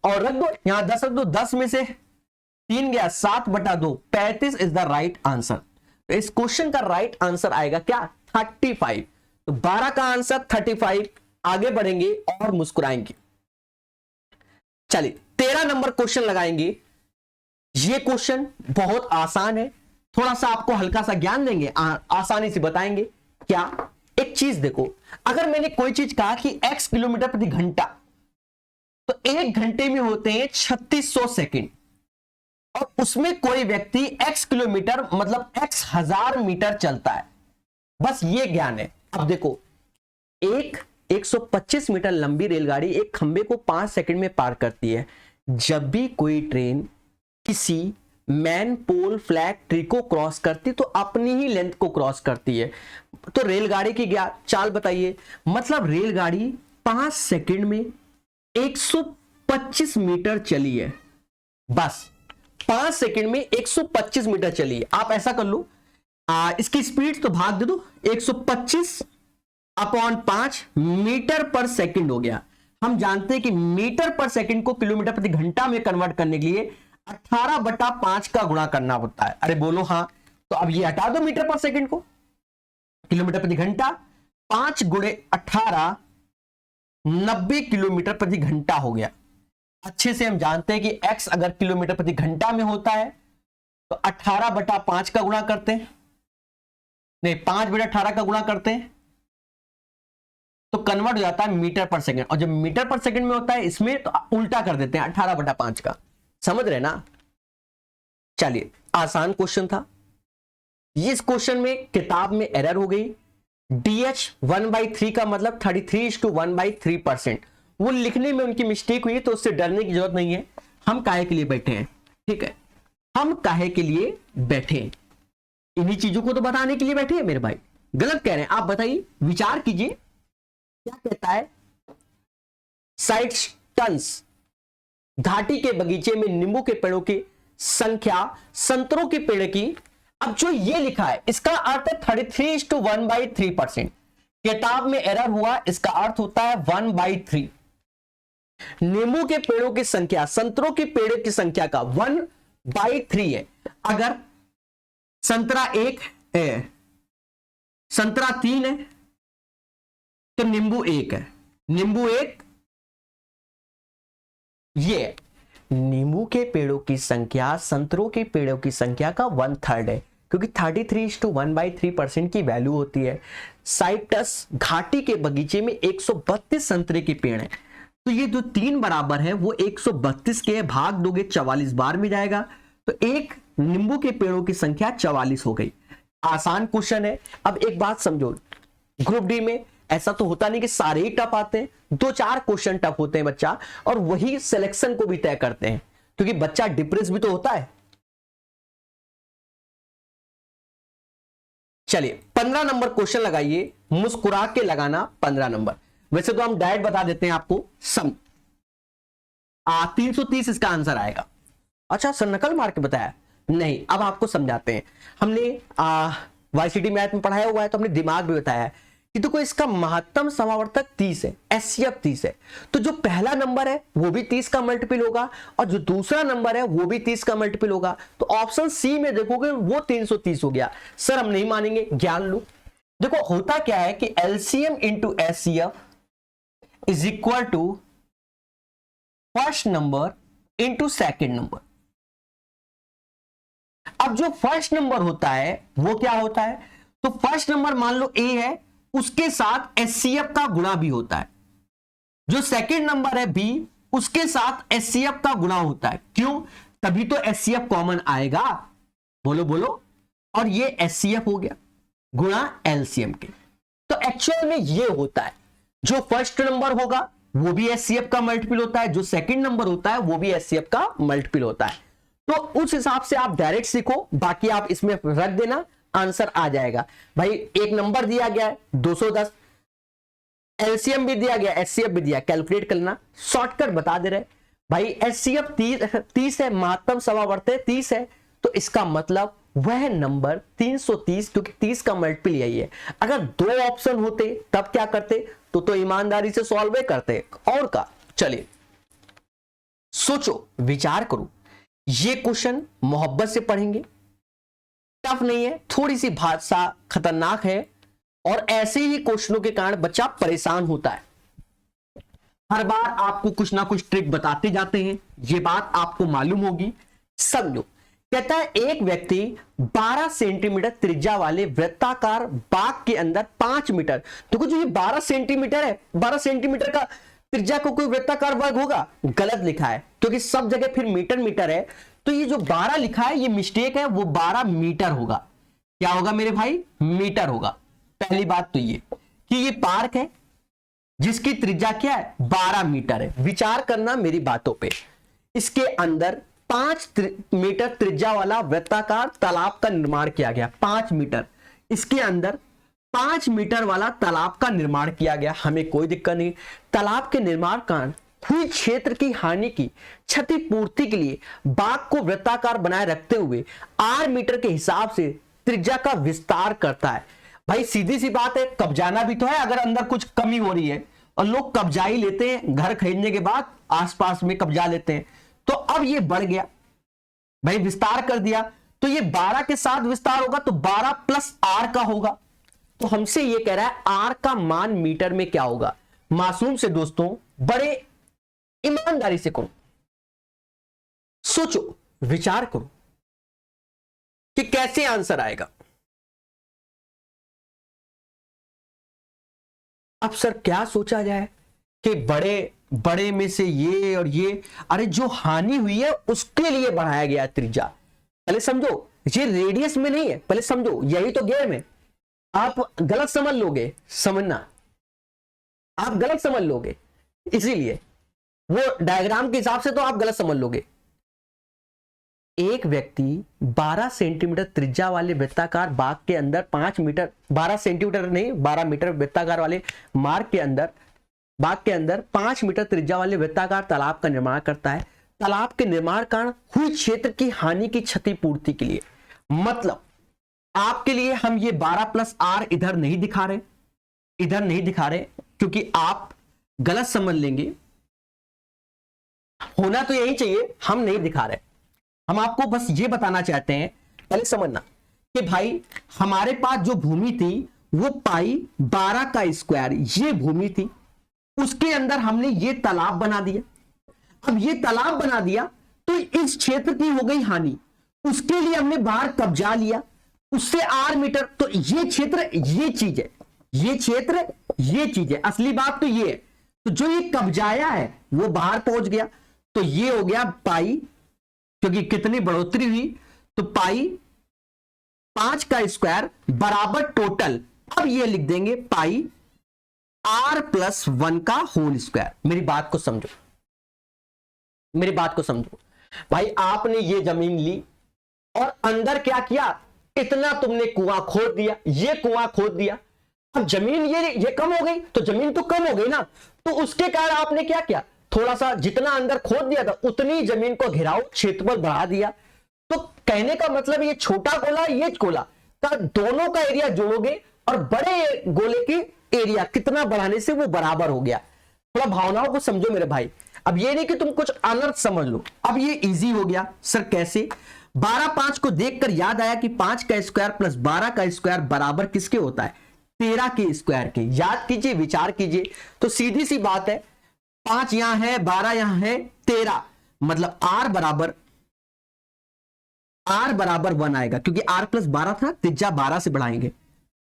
और रख दो यहां 10 रख दो, 10 में से 3 गया, 7/2, 35 इज द राइट आंसर। तो इस क्वेश्चन का राइट आंसर आएगा क्या? 35। तो 12 का आंसर 35। आगे बढ़ेंगे और मुस्कुराएंगे। चलिए 13 नंबर क्वेश्चन लगाएंगे। ये क्वेश्चन बहुत आसान है, थोड़ा सा आपको हल्का सा ज्ञान देंगे, आसानी से बताएंगे। क्या? एक चीज देखो, अगर मैंने कोई चीज कहा कि x किलोमीटर प्रति घंटा, तो 1 घंटे में होते हैं 3600 सेकंड, और उसमें कोई व्यक्ति x किलोमीटर मतलब x हजार मीटर चलता है। बस ये ज्ञान है। अब देखो, एक 125 मीटर लंबी रेलगाड़ी एक खंबे को 5 सेकंड में पार करती है। जब भी कोई ट्रेन किसी मैन पोल फ्लैग ट्री को क्रॉस करती तो अपनी ही लेंथ को क्रॉस करती है। तो रेलगाड़ी की चाल बताइए। मतलब रेलगाड़ी 5 सेकंड में 125 मीटर चली है। बस 5 सेकंड में 125 मीटर चली है। आप ऐसा कर लो, इसकी स्पीड तो भाग दे दो, 125/5 मीटर पर सेकंड हो गया। हम जानते हैं कि मीटर पर सेकंड को किलोमीटर प्रति घंटा में कन्वर्ट करने के लिए 18/5 का गुणा करना होता है। अरे बोलो हाँ। तो अब ये हटा दो मीटर पर सेकंड को, किलोमीटर प्रति घंटा, 5 × 18 90 किलोमीटर प्रति घंटा हो गया। अच्छे से हम जानते हैं कि x अगर किलोमीटर प्रति घंटा में होता है तो 18/5 का गुणा करते हैं, नहीं 5/18 का गुणा करते हैं तो कन्वर्ट हो जाता है मीटर पर सेकंड। और जब मीटर पर सेकंड में होता है इसमें तो उल्टा कर देते हैं 18/5 का। समझ रहे ना? चलिए, आसान क्वेश्चन था। इस क्वेश्चन में किताब में एरर हो गई। DH 1/3 का मतलब 33:1/3%। वो लिखने में उनकी मिस्टेक हुई, तो उससे डरने की जरूरत नहीं है। हम काहे के लिए बैठे हैं? ठीक है, हम काहे के लिए बैठे हैं? इन्हीं चीजों को तो बताने के लिए बैठे हैं मेरे भाई। गलत कह रहे हैं? आप बताइए, विचार कीजिए। क्या कहता है? साइटस्टन्स घाटी के बगीचे में नींबू के पेड़ों की संख्या संतरों के पेड़ की। अब जो ये लिखा है इसका अर्थ है 33:1/3%। किताब में एरर हुआ, इसका अर्थ होता है 1/3। नींबू के पेड़ों की संख्या संतरों के पेड़ों की संख्या का 1/3 है। अगर संतरा 1 है, संतरा 3 है, तो नींबू 1 है। नींबू 1, ये नींबू के पेड़ों की संख्या संतरों के पेड़ों की संख्या का 1/3 है, क्योंकि 33:1/3% की वैल्यू होती है। साइटस घाटी के बगीचे में 132 संतरे के पेड़ हैं, तो ये जो 3 बराबर है वो 132 के भाग दोगे 44 बार में जाएगा, तो एक नींबू के पेड़ों की संख्या 44 हो गई। आसान क्वेश्चन है। अब एक बात समझो, ग्रुप डी में ऐसा तो होता नहीं कि सारे ही टफ आते हैं, 2-4 क्वेश्चन टफ होते हैं बच्चा, और वही सिलेक्शन को भी तय करते हैं, क्योंकि बच्चा डिप्रेस भी तो होता है। चलिए 15 नंबर क्वेश्चन लगाइए, मुस्कुरा के लगाना 15 नंबर। वैसे तो हम डायरेक्ट बता देते हैं आपको, सम 330 इसका आंसर आएगा। अच्छा सर नकल मार के बताया? नहीं, अब आपको समझाते हैं। हमने YCT मैथ में पढ़ाया हुआ है, तो हमने दिमाग भी बताया है कि देखो इसका महत्तम समावर्तक 30 है, SCF 30 है, तो जो पहला नंबर है वो भी 30 का मल्टीपल होगा, और जो दूसरा नंबर है वो भी 30 का मल्टीपल होगा। तो ऑप्शन सी में देखोगे वो 330 हो गया। सर हम नहीं मानेंगे, ज्ञान लो। देखो होता क्या है कि LCM into SCF is equal to first number into second number. अब जो फर्स्ट नंबर होता है वो क्या होता है? तो फर्स्ट नंबर मान लो A है, उसके साथ SCF का गुणा भी होता है। जो सेकंड नंबर है B, उसके साथ SCF का गुणा होता है। क्यों? तभी तो SCF कॉमन आएगा। बोलो बोलो। और ये SCF हो गया गुणा LCM के। तो एक्चुअल में ये होता है, जो फर्स्ट नंबर होगा वो भी एचसीएफ का मल्टीपल होता है, जो सेकंड नंबर होता है वो भी एचसीएफ का मल्टीपल होता है। तो उस हिसाब से आप डायरेक्ट सीखो, बाकी आप इसमें रख देना, आंसर आ जाएगा। भाई एक नंबर दिया गया है 210, एलसीएम भी दिया गया, एचसीएफ भी दिया, कैलकुलेट करना, शॉर्टकट बता दे रहे भाई। एचसीएफ 30 है, महत्तम समावर्त 30 है, तो इसका मतलब वह नंबर 330, क्योंकि 30 का मल्टीपल यही है। अगर दो ऑप्शन होते तब क्या करते, तो ईमानदारी से सॉल्व करते और का। चलिए सोचो, विचार करो, ये क्वेश्चन मोहब्बत से पढ़ेंगे, टफ नहीं है, थोड़ी सी भाषा खतरनाक है, और ऐसे ही क्वेश्चनों के कारण बच्चा परेशान होता है। हर बार आपको कुछ ना कुछ ट्रिक बताते जाते हैं, ये बात आपको मालूम होगी। समझो, कहता है एक व्यक्ति 12 सेंटीमीटर त्रिज्या वाले वृत्ताकार बाग के अंदर 5 मीटर, तो जो ये 12 सेंटीमीटर है, 12 सेंटीमीटर का त्रिज्या को कोई वृत्ताकार वर्ग होगा? गलत लिखा है, क्योंकि सब जगह फिर मीटर मीटर है, तो ये जो 12 लिखा है ये मिस्टेक है, वो 12 मीटर होगा। क्या होगा मेरे भाई? मीटर होगा। पहली बात तो ये कि ये पार्क है जिसकी त्रिज्या क्या है? 12 मीटर है। विचार करना मेरी बातों पे। इसके अंदर 5 मीटर त्रिज्या वाला वृत्ताकार तालाब का निर्माण किया गया। 5 मीटर, इसके अंदर 5 मीटर वाला तालाब का निर्माण किया गया। हमें कोई दिक्कत नहीं। तालाब के निर्माण कारण हुई क्षेत्र की हानि की क्षतिपूर्ति के लिए बाग को वृत्ताकार बनाए रखते हुए 8 मीटर के हिसाब से त्रिज्या का विस्तार करता है। भाई सीधी सी बात है, कब्जाना भी तो है अगर अंदर कुछ कमी हो रही है, और लोग कब्जा ही लेते हैं, घर खरीदने के बाद आसपास में कब्जा लेते हैं। तो अब ये बढ़ गया भाई, विस्तार कर दिया, तो ये 12 के साथ विस्तार होगा, तो 12 प्लस आर का होगा। तो हमसे ये कह रहा है आर का मान मीटर में क्या होगा। मासूम से दोस्तों, बड़े ईमानदारी से करो, सोचो, विचार करो कि कैसे आंसर आएगा। अब सर क्या सोचा जाए कि बड़े बड़े में से ये और ये, अरे जो हानि हुई है उसके लिए बढ़ाया गया त्रिज्या। पहले समझो, ये रेडियस में नहीं है, पहले समझो, यही तो गेम है। आप गलत समझ लोगे, समझना, आप गलत समझ लोगे, इसीलिए वो डायग्राम के हिसाब से तो आप गलत समझ लोगे। एक व्यक्ति 12 सेंटीमीटर त्रिज्या वाले वृत्ताकार बाग के अंदर 5 मीटर, 12 सेंटीमीटर नहीं 12 मीटर वृत्ताकार वाले मार्ग के अंदर, बाग के अंदर 5 मीटर त्रिज्या वाले वृत्ताकार तालाब का निर्माण करता है। तालाब के निर्माण कारण हुई क्षेत्र की हानि की क्षतिपूर्ति के लिए, मतलब आपके लिए हम ये 12 प्लस आर इधर नहीं दिखा रहे, इधर नहीं दिखा रहे, क्योंकि आप गलत समझ लेंगे। होना तो यही चाहिए, हम नहीं दिखा रहे, हम आपको बस ये बताना चाहते हैं, पहले समझना कि भाई हमारे पास जो भूमि थी वो पाई 12 का स्क्वायर, ये भूमि थी, उसके अंदर हमने ये तालाब बना दिया। अब ये तालाब बना दिया तो इस क्षेत्र की हो गई हानि, उसके लिए हमने बाहर कब्जा लिया, उससे 8 मीटर, तो ये क्षेत्र ये चीज है, ये क्षेत्र ये चीज है। असली बात तो ये है, तो जो ये कब्जाया है वो बाहर पहुंच गया, तो ये हो गया पाई, क्योंकि कितनी बढ़ोतरी हुई, तो पाई 5 का स्क्वायर बराबर टोटल, अब ये लिख देंगे पाई आर प्लस 1 का होल स्क्वायर। मेरी बात को समझो, मेरी बात को समझो भाई। आपने ये जमीन ली और अंदर क्या किया, इतना तुमने कुआं खोद दिया, ये कुआं खोद दिया। अब जमीन ये कम हो गई, तो जमीन तो कम हो गई ना, तो उसके कारण आपने क्या किया, थोड़ा सा जितना अंदर खोद दिया था उतनी जमीन को घिराव क्षेत्रफल बढ़ा दिया। तो कहने का मतलब ये छोटा गोला ये गोला का दोनों का एरिया जोड़ोगे और बड़े गोले की एरिया कितना बढ़ाने से वो बराबर हो गया। थोड़ा भावनाओं को समझो मेरे भाई। अब ये नहीं कि तुम कुछ अनर्थ समझ लो। अब ये इजी हो गया सर कैसे, 12 5 को देखकर याद आया कि 5 का स्क्वायर प्लस 12 का स्क्वायर बराबर किसके होता है, 13 के स्क्वायर के। याद कीजिए, विचार कीजिए, तो सीधी सी बात है, 5 यहां है, 12 यहां है, 13, मतलब आर बराबर 1 आएगा, क्योंकि आर प्लस 12 था, त्रिज्या 12 से बढ़ाएंगे,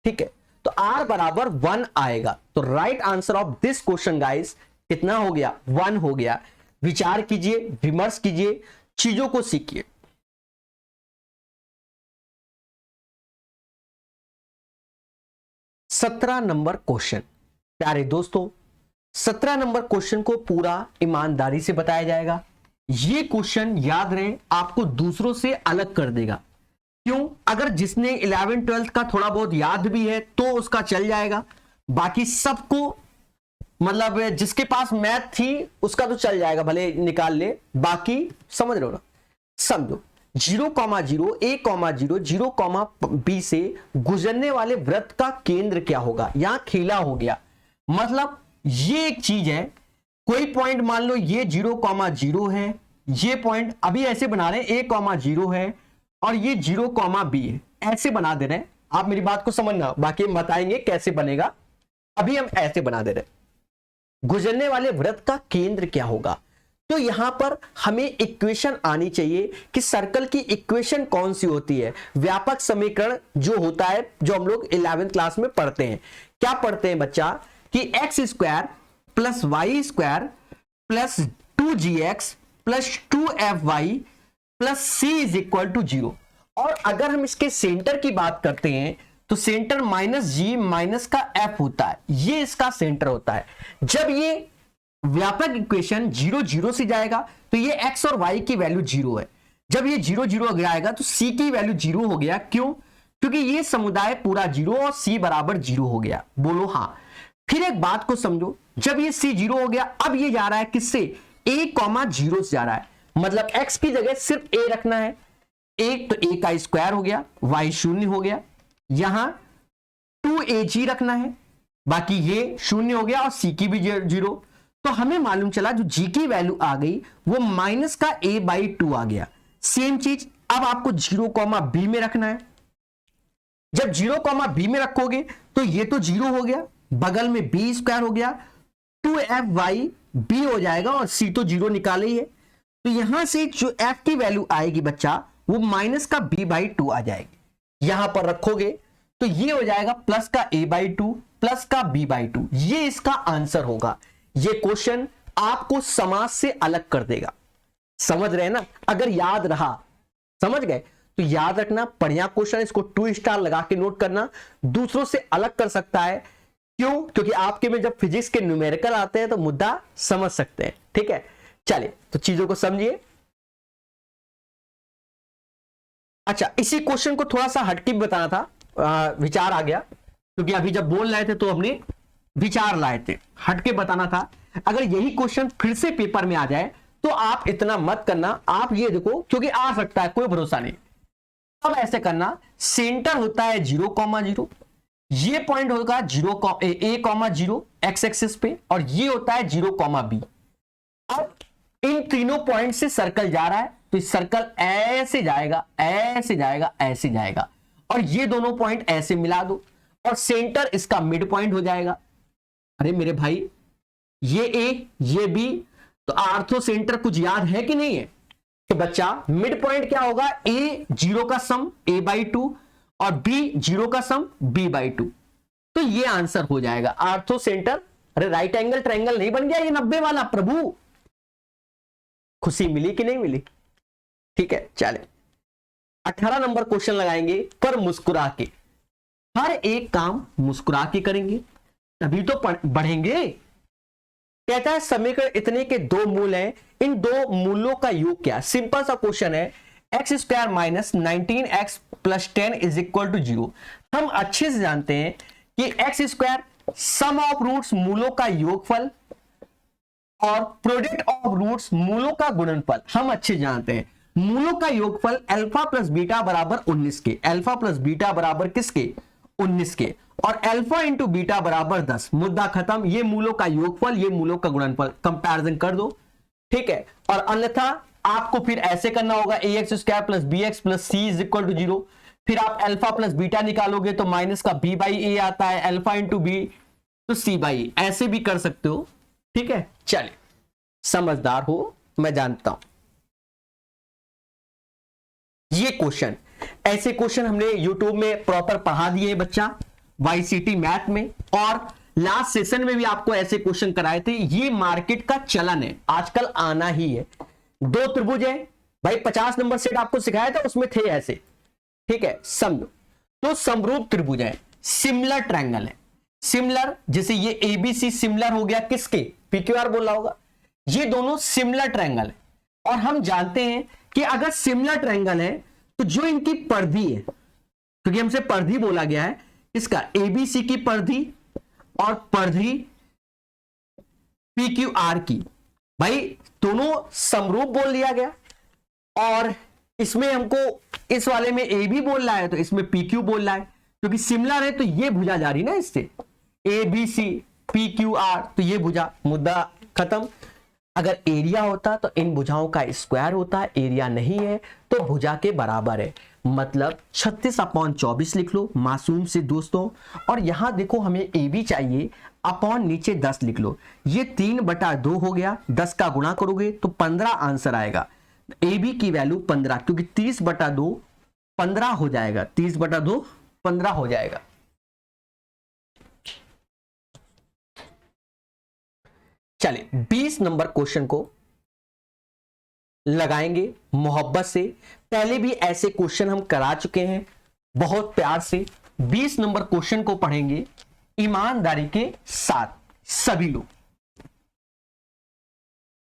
ठीक है, तो आर बराबर 1 आएगा। तो right answer of this question guys कितना हो गया, 1 हो गया। विचार कीजिए, विमर्श कीजिए, चीजों को सीखिए। सत्रह नंबर क्वेश्चन, प्यारे दोस्तों 17 नंबर क्वेश्चन को पूरा ईमानदारी से बताया जाएगा। ये क्वेश्चन याद रहे आपको दूसरों से अलग कर देगा। क्यों? अगर जिसने 11 12 का थोड़ा बहुत याद भी है तो उसका चल जाएगा, बाकी सबको मतलब जिसके पास मैथ थी उसका तो चल जाएगा, भले निकाल ले, बाकी समझ रहे हो ना। समझो 0,0 a,0 0,b से गुजरने वाले वृत्त का केंद्र क्या होगा। यहां खेला हो गया, मतलब ये एक चीज है, कोई पॉइंट मान लो ये 0,0 है, ये पॉइंट अभी ऐसे बना रहे हैं a,0 है और ये 0,b है, ऐसे बना दे रहे हैं। आप मेरी बात को समझना, बाकी हम बताएंगे कैसे बनेगा, अभी हम ऐसे बना दे रहे हैं। गुजरने वाले वृत्त का केंद्र क्या होगा, तो यहां पर हमें इक्वेशन आनी चाहिए कि सर्कल की इक्वेशन कौन सी होती है। व्यापक समीकरण जो होता है, जो हम लोग 11th क्लास में पढ़ते हैं, क्या पढ़ते हैं बच्चा, कि x square plus y square plus 2gx plus 2fy plus c is equal to 0। और अगर हम इसके सेंटर की बात करते हैं तो सेंटर -g माइनस का f होता है, ये इसका सेंटर होता है। जब ये व्यापक इक्वेशन 0 0 से जाएगा तो ये x और y की वैल्यू 0 है। जब ये 0 0 आएगा तो c की वैल्यू 0 हो गया। क्यों? क्योंकि ये समुदाय पूरा 0 और c बराबर 0 हो गया। बोलो हाँ। फिर एक बात को समझो, जब ये c 0 हो गया, अब ये जा रहा है किससे, a,0 से जा रहा है, मतलब x की जगह सिर्फ a रखना है। एक तो a का स्क्वायर हो गया, y 0 हो गया, यहां 2ag रखना है, बाकी ये 0 हो गया और c की भी 0। तो हमें मालूम चला जो g की वैल्यू आ गई वो माइनस का a/2 आ गया। सेम चीज अब आपको 0,b में रखना है। जब 0,b में रखोगे तो ये तो 0 हो गया, बगल में b स्क्वायर हो गया, 2fy b हो जाएगा और c तो 0 निकाले ही है। तो यहां से जो f की वैल्यू आएगी बच्चा वो माइनस का b/2 आ जाएगी। यहां पर रखोगे तो ये हो जाएगा प्लस का a/2 प्लस का b/2, ये इसका आंसर होगा। ये क्वेश्चन आपको समास से अलग कर देगा। समझ रहे हैं ना? अगर याद रहा, समझ गए, तो याद रखना, बढ़िया क्वेश्चन, इसको 2 स्टार लगा के नोट करना। दूसरों से अलग कर सकता है, क्यों? क्योंकि आपके में जब फिजिक्स के न्यूमेरिकल आते हैं तो मुद्दा समझ सकते हैं। ठीक है, चलिए तो चीजों को समझिए। अच्छा, इसी क्वेश्चन को थोड़ा सा हटके बताना था, विचार आ गया, क्योंकि अभी जब बोल रहे थे तो हमने विचार लाए थे, हटके बताना था। अगर यही क्वेश्चन फिर से पेपर में आ जाए तो आप इतना मत करना, आप ये देखो, क्योंकि आ सकता है, कोई भरोसा नहीं। अब ऐसे करना, सेंटर होता है 0,0, ये पॉइंट होगा a,0 एक्स एक्सिस पे, और ये होता है 0,b। अब इन तीनों पॉइंट से सर्कल जा रहा है तो इस सर्कल ऐसे जाएगा, ऐसे जाएगा, ऐसे जाएगा, और ये दोनों पॉइंट ऐसे मिला दो और सेंटर इसका मिड पॉइंट हो जाएगा। अरे मेरे भाई, ये ए ये बी, तो आर्थो सेंटर कुछ याद है कि नहीं है? तो बच्चा मिड पॉइंट क्या होगा, ए 0 का सम a/2 और बी 0 का सम b/2, तो ये आंसर हो जाएगा आर्थो सेंटर। अरे राइट एंगल ट्रायंगल नहीं बन गया ये 90 वाला? प्रभु खुशी मिली कि नहीं मिली? ठीक है, चले 18 नंबर क्वेश्चन लगाएंगे, पर मुस्कुरा के। हर एक काम मुस्कुरा के करेंगे तभी तो बढ़ेंगे। कहता है समीकरण इतने के 2 मूल हैं, इन 2 मूलों का योग क्या? सिंपल सा क्वेश्चन है, x square minus 19x plus 10 is equal to 0। हम अच्छे से जानते हैं कि x square sum of roots मूलों का योगफल और प्रोडक्ट ऑफ रूट्स मूलों का गुणनफल हम अच्छे जानते हैं। मूलों का योगफल अल्फा प्लस बीटा बराबर 19 के, अल्फा प्लस बीटा बराबर किसके? 19 के, और अल्फा इंटू बीटा बराबर 10। मुद्दा खत्म। ये मूलों का योगफल, ये मूलों का गुणनफल, कंपैरिजन कर दो। ठीक है, और अन्यथा आपको फिर ऐसे करना होगा, a x square plus b x plus c is equal to 0। फिर आप अल्फा प्लस बीटा निकालोगे तो माइनस का b बाई ए आता है, अल्फा इंटू बी तो c बाई ए, ऐसे भी कर सकते हो। ठीक है, चलिए, समझदार हो मैं जानता हूं। ये क्वेश्चन, ऐसे क्वेश्चन हमने YouTube में प्रॉपर पढ़ा दिए हैं बच्चा, YCT मैथ में, और लास्ट सेशन में भी आपको ऐसे क्वेश्चन कराए थे। ये मार्केट का चलन है, आजकल आना ही है। 2 त्रिभुज है भाई, 50 नंबर सेट आपको सिखाया था, उसमें थे ऐसे। ठीक है, समझो, तो समरूप त्रिभुज है, सिमिलर ट्रायंगल है। सिमिलर, जैसे ये एबीसी सिमिलर हो गया किसके, पीक्यूआर बोल रहा होगा, ये दोनों सिमिलर ट्रायंगल है। और हम जानते हैं कि अगर सिमिलर ट्रायंगल है तो जो इनकी परिधि है, क्योंकि हमसे परिधि बोला गया है, इसका एबीसी की परिधि और परिधि पीक्यूआर की, भाई दोनों समरूप बोल दिया गया। और इसमें हमको इस वाले में ए भी बोल रहा है तो इसमें पी क्यू बोल रहा है, क्योंकि सिमिलर है तो ये भुजा जा रही ना इससे, A B C P Q R, तो ये भुजा, मुद्दा खत्म। अगर एरिया होता तो इन भुजाओं का स्क्वायर होता है, एरिया नहीं है तो भुजा के बराबर है, मतलब 36/24 लिख लो मासूम से दोस्तों। और यहां देखो हमें ए बी चाहिए, अपॉन नीचे 10 लिख लो, ये 3/2 हो गया, 10 का गुणा करोगे तो 15 आंसर आएगा। ए बी की वैल्यू 15, क्योंकि 30/2 15 हो जाएगा, 30/2 15 हो जाएगा। चलिए 20 नंबर क्वेश्चन को लगाएंगे मोहब्बत से, पहले भी ऐसे क्वेश्चन हम करा चुके हैं बहुत प्यार से। 20 नंबर क्वेश्चन को पढ़ेंगे ईमानदारी के साथ सभी लोग।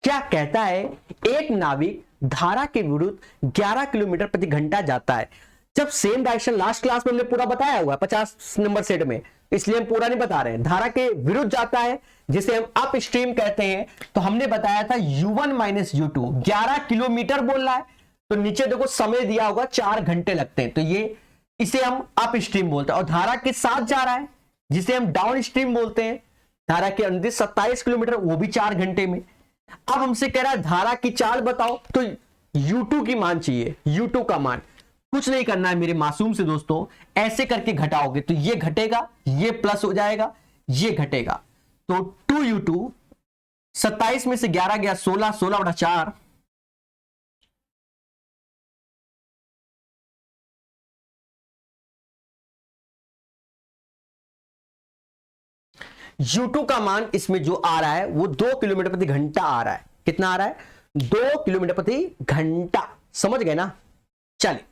क्या कहता है, एक नाविक धारा के विरुद्ध 11 किलोमीटर प्रति घंटा जाता है। जब सेम डायरेक्शन, लास्ट क्लास में हमने पूरा बताया हुआ 50 नंबर सेट में, इसलिए हम पूरा नहीं बता रहे हैं। धारा के विरुद्ध जाता है जिसे हम अप स्ट्रीम कहते हैं, तो हमने बताया था u1 - u2, 11 किलोमीटर बोल रहा है तो नीचे देखो समय दिया होगा 4 घंटे लगते हैं, तो ये इसे हम अप स्ट्रीम बोलते हैं। और धारा के साथ जा रहा है जिसे हम डाउन स्ट्रीम बोलते हैं, धारा के अंदर 27 किलोमीटर, वो भी 4 घंटे में। अब हमसे कह रहा है धारा की चाल बताओ, तो u2 की मान चाहिए, u2 का मान। कुछ नहीं करना है मेरे मासूम से दोस्तों, ऐसे करके घटाओगे तो ये घटेगा, ये प्लस हो जाएगा, ये घटेगा, तो 2u2, 27 में से 11 गया 16, 16/4, u2 का मान इसमें जो आ रहा है वो 2 किलोमीटर प्रति घंटा आ रहा है। कितना आ रहा है? 2 किलोमीटर प्रति घंटा। समझ गए ना? चलिए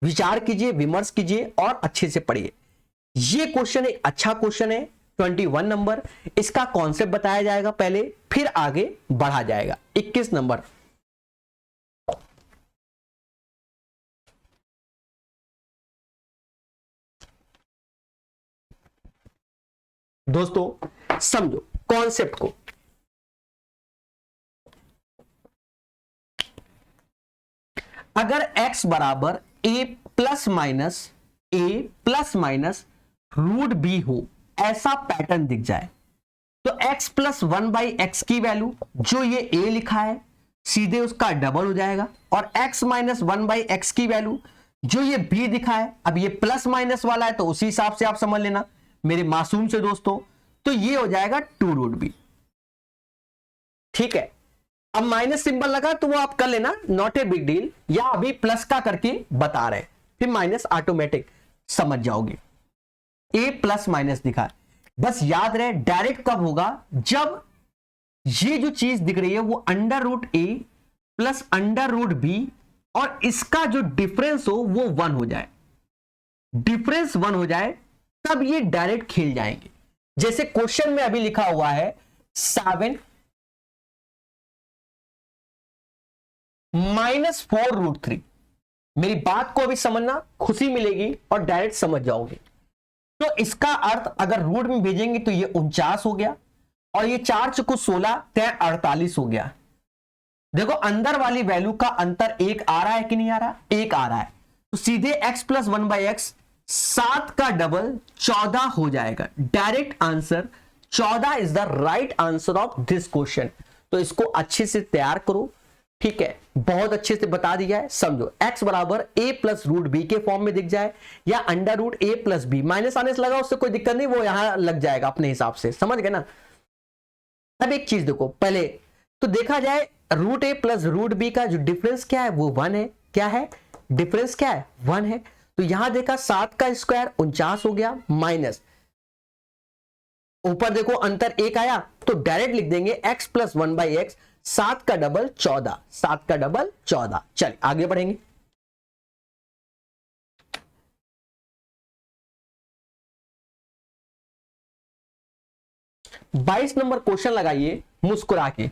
विचार कीजिए, विमर्श कीजिए और अच्छे से पढ़िए। ये क्वेश्चन एक अच्छा क्वेश्चन है, 21 नंबर। इसका कॉन्सेप्ट बताया जाएगा पहले, फिर आगे बढ़ा जाएगा। 21 नंबर, दोस्तों समझो कॉन्सेप्ट को। अगर x बराबर a plus minus root B हो, ऐसा पैटर्न दिख जाए, तो x प्लस 1/x की वैल्यू, जो ये a लिखा है सीधे उसका डबल हो जाएगा, और x माइनस 1/x की वैल्यू, जो ये b दिखा है, अब ये प्लस माइनस वाला है तो उसी हिसाब से आप समझ लेना मेरे मासूम से दोस्तों, तो ये हो जाएगा 2√b। ठीक है, अब माइनस सिंबल लगा तो वो आप कर लेना, नॉट ए बिग डील, या अभी प्लस का करके बता रहे, फिर माइनस ऑटोमेटिक समझ जाओगे। ए प्लस माइनस दिखा, बस याद रहे डायरेक्ट कब होगा, जब ये जो चीज दिख रही है वो √a प्लस √b और इसका जो डिफरेंस हो वो 1 हो जाए, डिफरेंस 1 हो जाए, तब ये डायरेक्ट खेल जाएंगे। जैसे क्वेश्चन में अभी लिखा हुआ है 7 -4√3। मेरी बात को अभी समझना, खुशी मिलेगी और डायरेक्ट समझ जाओगे। तो इसका अर्थ अगर रूट में भेजेंगे तो ये 49 हो गया, और ये 4 चुको 16 तय 48 हो गया। देखो अंदर वाली वैल्यू का अंतर 1 आ रहा है कि नहीं आ रहा? 1 आ रहा है, तो सीधे x प्लस 1/x 7 का डबल 14 हो जाएगा। Direct answer 14 is the right answer of this question. तो इसको अच्छे से तैयार करो, ठीक है, बहुत अच्छे से बता दिया है। समझो x बराबर a प्लस रूट बी के फॉर्म में दिख जाए, या √a प्लस बी, माइनस आने से लगा उससे कोई दिक्कत नहीं, वो यहां लग जाएगा अपने हिसाब से, समझ गए ना? अब एक चीज देखो, पहले तो देखा जाए √a प्लस रूट बी का जो डिफरेंस क्या है वो 1 है। क्या है डिफरेंस? क्या है? 1 है। तो यहां देखा 7 का स्क्वायर 49 हो गया, माइनस ऊपर देखो अंतर 1 आया, तो डायरेक्ट लिख देंगे x प्लस 1/x, 7 का डबल 14, 7 का डबल 14। चलिए आगे बढ़ेंगे। 22 नंबर क्वेश्चन लगाइए मुस्कुरा के।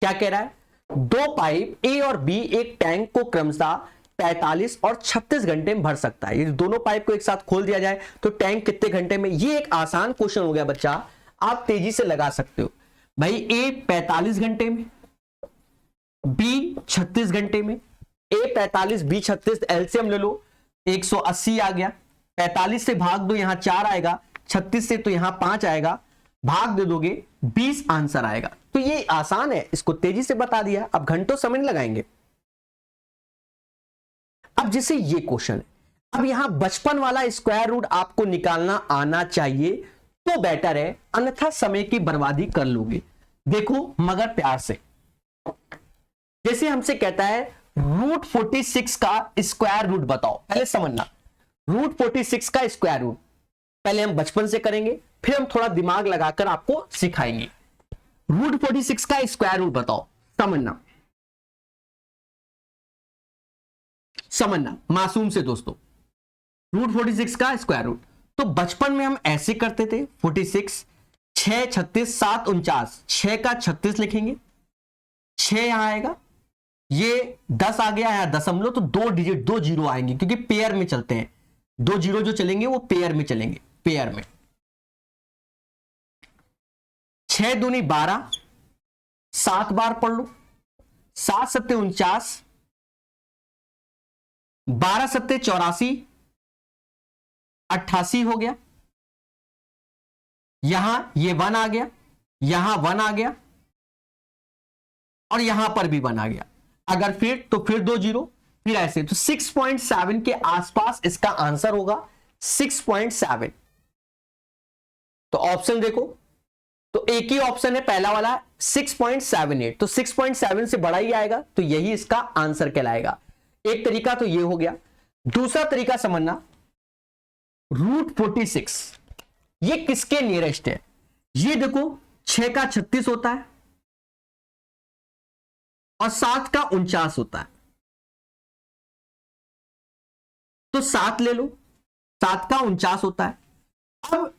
क्या कह रहा है? दो पाइप ए और बी एक टैंक को क्रमशः 45 और 36 घंटे में भर सकता है। ये दोनों पाइप को एक साथ खोल दिया जाए तो टैंक कितने घंटे में? ये एक आसान क्वेश्चन हो गया बच्चा, आप तेजी से लगा सकते हो। भाई ए 45 घंटे में, बी 36 घंटे में। ए 45 बी 36, एलसीएम ले लो, 180 आ गया। 45 से भाग दो, यहां 4 आएगा, 36 से तो यहां 5 आएगा, भाग दे दोगे 20 आंसर आएगा। तो ये आसान है, इसको तेजी से बता दिया। अब घंटों समय नहीं लगाएंगे। अब जैसे ये क्वेश्चन है, अब यहां बचपन वाला स्क्वायर रूट आपको निकालना आना चाहिए तो बेटर है, अन्यथा समय की बर्बादी कर लोगे। देखो मगर प्यार से, जैसे हमसे कहता है रूट 46 का स्क्वायर रूट बताओ, पहले समझना रूट 46 का स्क्वायर रूट पहले हम बचपन से करेंगे, फिर हम थोड़ा दिमाग लगाकर आपको सिखाएंगे। रूट 46 का स्क्वायर रूट बताओ, समझना समझना मासूम से दोस्तों, रूट 46 का स्क्वायर रूट। तो बचपन में हम ऐसे करते थे, 46 6 36 7 49, 6 का 36 लिखेंगे, 6 यहां आएगा, ये 10 आ गया है दशमलव, तो 2 डिजिट 2 जीरो आएंगे क्योंकि पेयर में चलते हैं, 2 जीरो जो चलेंगे वो पेयर में चलेंगे, पेयर में। 6 दूनी 12, 7 बार पढ़ लो, 7 सत्ते 49, 12 सत्ते 84, 88 हो गया। यहां ये 1 आ गया, यहां 1 आ गया और यहां पर भी 1 आ गया। अगर फिर तो फिर 2 जीरो, फिर ऐसे, तो 6.7 के आसपास इसका आंसर होगा, 6.7। तो ऑप्शन देखो, तो एक ही ऑप्शन है पहला वाला 6.78, तो 6.7 से बड़ा ही आएगा, तो यही इसका आंसर कहलाएगा। एक तरीका तो ये हो गया। दूसरा तरीका समझना, रूट 46 ये किसके नियरेस्ट है? ये देखो 6 का 36 होता है और 7 का 49 होता है, तो 7 ले लो, 7 का 49 होता है। अब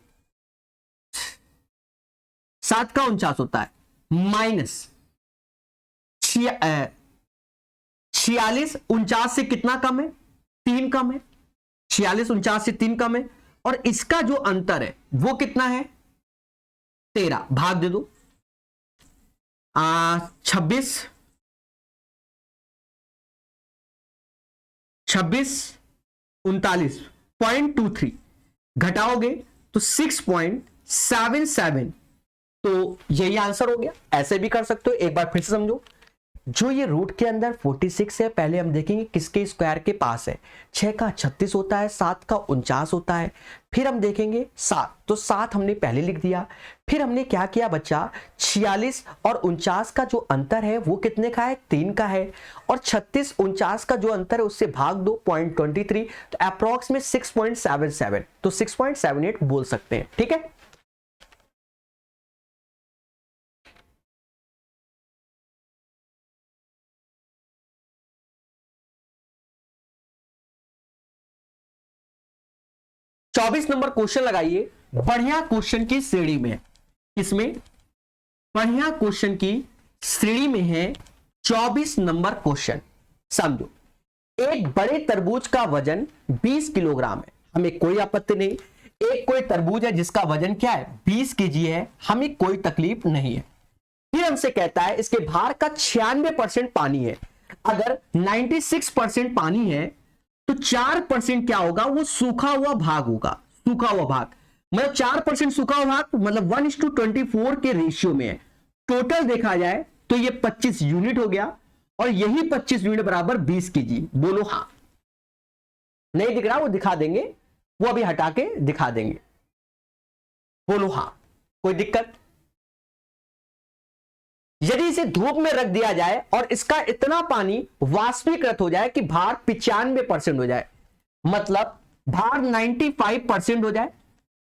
7 का 49 होता है माइनस 46 49 से कितना कम है? 3 कम है। 46 49 से 3 कम है, और इसका जो अंतर है वो कितना है? 13, भाग दे दो, 26 39 0.23 घटाओगे तो 6.77, तो यही आंसर हो गया। ऐसे भी कर सकते हो, एक बार फिर से समझो। जो ये रूट के अंदर 46 है, पहले हम देखेंगे किसके स्क्वायर के पास है। 6 का 36 होता है, 7 का 49 होता है, फिर हम देखेंगे 7, तो 7 हमने पहले लिख दिया। फिर हमने क्या किया बच्चा, 46 और 49 का जो अंतर है वो कितने का है? 3 का है, और 36 49 का जो अंतर है उससे भाग दो 0.23, तो अप्रॉक्स में 6.77, तो 6.78 बोल सकते हैं। ठीक है, चौबीस नंबर क्वेश्चन लगाइए, बढ़िया क्वेश्चन की श्रेणी में। किसमें? बढ़िया क्वेश्चन की श्रेणी में है 24 नंबर क्वेश्चन। समझो, एक बड़े तरबूज का वजन 20 किलोग्राम है, हमें कोई आपत्ति नहीं। एक कोई तरबूज है जिसका वजन क्या है? 20 केजी है, हमें कोई तकलीफ नहीं है। फिर हमसे कहता है इसके भार का 96% पानी है। अगर 96% पानी है तो 4% क्या होगा? वो सूखा हुआ भाग होगा। सूखा हुआ भाग मतलब 4% सूखा हुआ भाग, मतलब 1:24 के रेशियो में है। टोटल देखा जाए तो ये 25 यूनिट हो गया, और यही 25 यूनिट बराबर 20 केजी। बोलो हाँ। नहीं दिख रहा, वो दिखा देंगे, वो अभी हटा के दिखा देंगे। बोलो हाँ, कोई दिक्कत? यदि इसे धूप में रख दिया जाए और इसका इतना पानी वाष्पीकृत हो जाए कि भार 95% हो जाए, मतलब भार 95% हो जाए,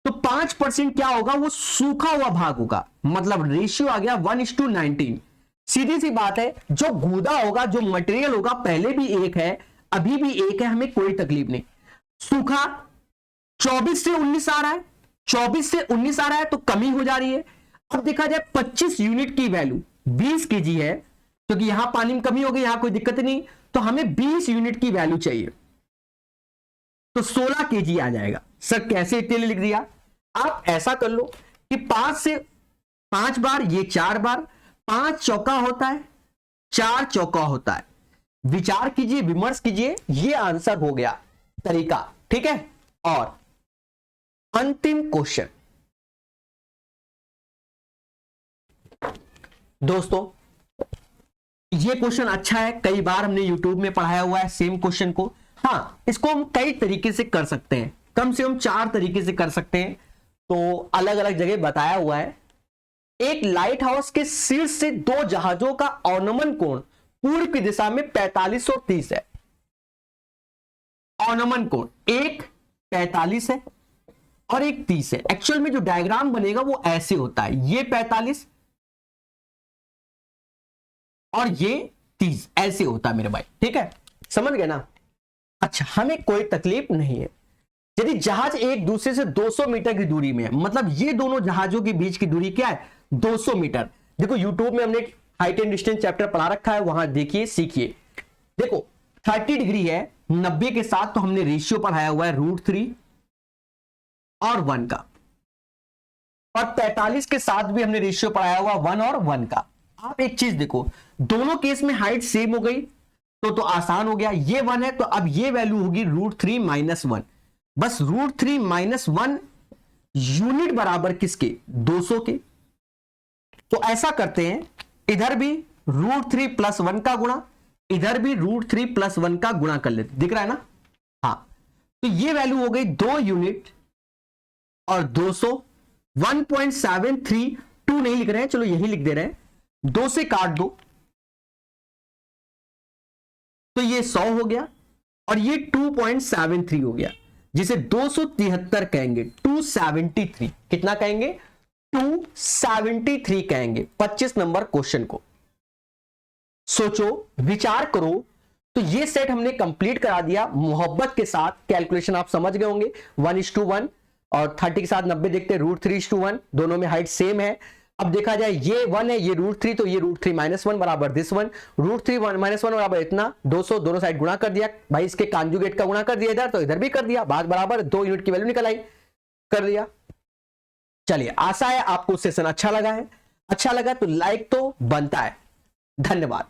तो 5% क्या होगा? वो सूखा हुआ भाग होगा, मतलब रेशियो आ गया 1:19। सीधी सी बात है, जो गूदा होगा, जो मटेरियल होगा, पहले भी एक है, अभी भी 1 है, हमें कोई तकलीफ नहीं। सूखा 24 से 19 आ रहा है, 24 से 19 आ रहा है तो कमी हो जा रही है। अब देखा जाए 25 यूनिट की वैल्यू 20 केजी है, क्योंकि यहां पानी में कमी हो गई, यहां कोई दिक्कत नहीं, तो हमें 20 यूनिट की वैल्यू चाहिए, तो 16 केजी आ जाएगा। सर कैसे इतने लिख दिया? आप ऐसा कर लो कि 5 से 5 बार, ये 4 बार, 5 चौका होता है, 4 चौका होता है। विचार कीजिए, विमर्श कीजिए, ये आंसर हो गया तरीका, ठीक है। और अंतिम क्वेश्चन दोस्तों, ये क्वेश्चन अच्छा है, कई बार हमने YouTube में पढ़ाया हुआ है सेम क्वेश्चन को। हाँ, इसको हम कई तरीके से कर सकते हैं, कम से कम 4 तरीके से कर सकते हैं, तो अलग अलग जगह बताया हुआ है। एक लाइट हाउस के शीर्ष से 2 जहाजों का अवनमन कोण पूर्व की दिशा में 45 और 30 है। अवनमन कोण एक 45 है और एक 30 है। एक्चुअल में जो डायग्राम बनेगा वो ऐसे होता है, ये 45 और ये 30, ऐसे होता है मेरे भाई, ठीक है, समझ गए ना। अच्छा, हमें कोई तकलीफ नहीं है यदि जहाज एक दूसरे से 200 मीटर की दूरी में है, मतलब ये दोनों जहाजों के बीच की दूरी क्या है? 200 मीटर। देखो YouTube में हमने हाइट एंड डिस्टेंस चैप्टर पढ़ा रखा है, वहां देखिए, सीखिए। देखो 30 डिग्री है 90 के साथ, तो हमने रेशियो पढ़ाया हुआ है √3 और 1 का, और 45 के साथ भी हमने रेशियो पढ़ाया हुआ 1 और 1 का। आप एक चीज देखो, दोनों केस में हाइट सेम हो गई तो आसान हो गया। ये 1 है तो अब ये वैल्यू होगी √3 - 1, बस √3 - 1 यूनिट बराबर किसके? 200 के। तो ऐसा करते हैं, इधर भी √3 + 1 का गुणा, इधर भी √3 + 1 का गुणा कर लेते, दिख रहा है ना। हाँ, तो ये वैल्यू हो गई 2 यूनिट और 200। 1.732 नहीं लिख रहे हैं, चलो यही लिख दे रहे हैं, 2 से काट दो तो ये 100 हो गया और ये 2.73 हो गया, जिसे 273 कहेंगे, 273। कितना कहेंगे? 273 कहेंगे 25 नंबर क्वेश्चन को। सोचो, विचार करो। तो ये सेट हमने कंप्लीट करा दिया मोहब्बत के साथ। कैलकुलेशन आप समझ गए होंगे, 1:1 और 30 के साथ 90 देखते हैं, √3:1, दोनों में हाइट सेम है। अब देखा जाए ये 1 है, ये √3, तो ये √3 - 1 बराबर दिस 1, √3 - 1 बराबर इतना, 200, दोनों साइड गुणा कर दिया भाई, इसके कॉन्जुगेट का गुणा कर दिया इधर, तो इधर भी कर दिया, बात बराबर, 2 यूनिट की वैल्यू निकल आई, कर दिया। चलिए, आशा है आपको सेशन अच्छा लगा है। अच्छा लगा तो लाइक तो बनता है। धन्यवाद।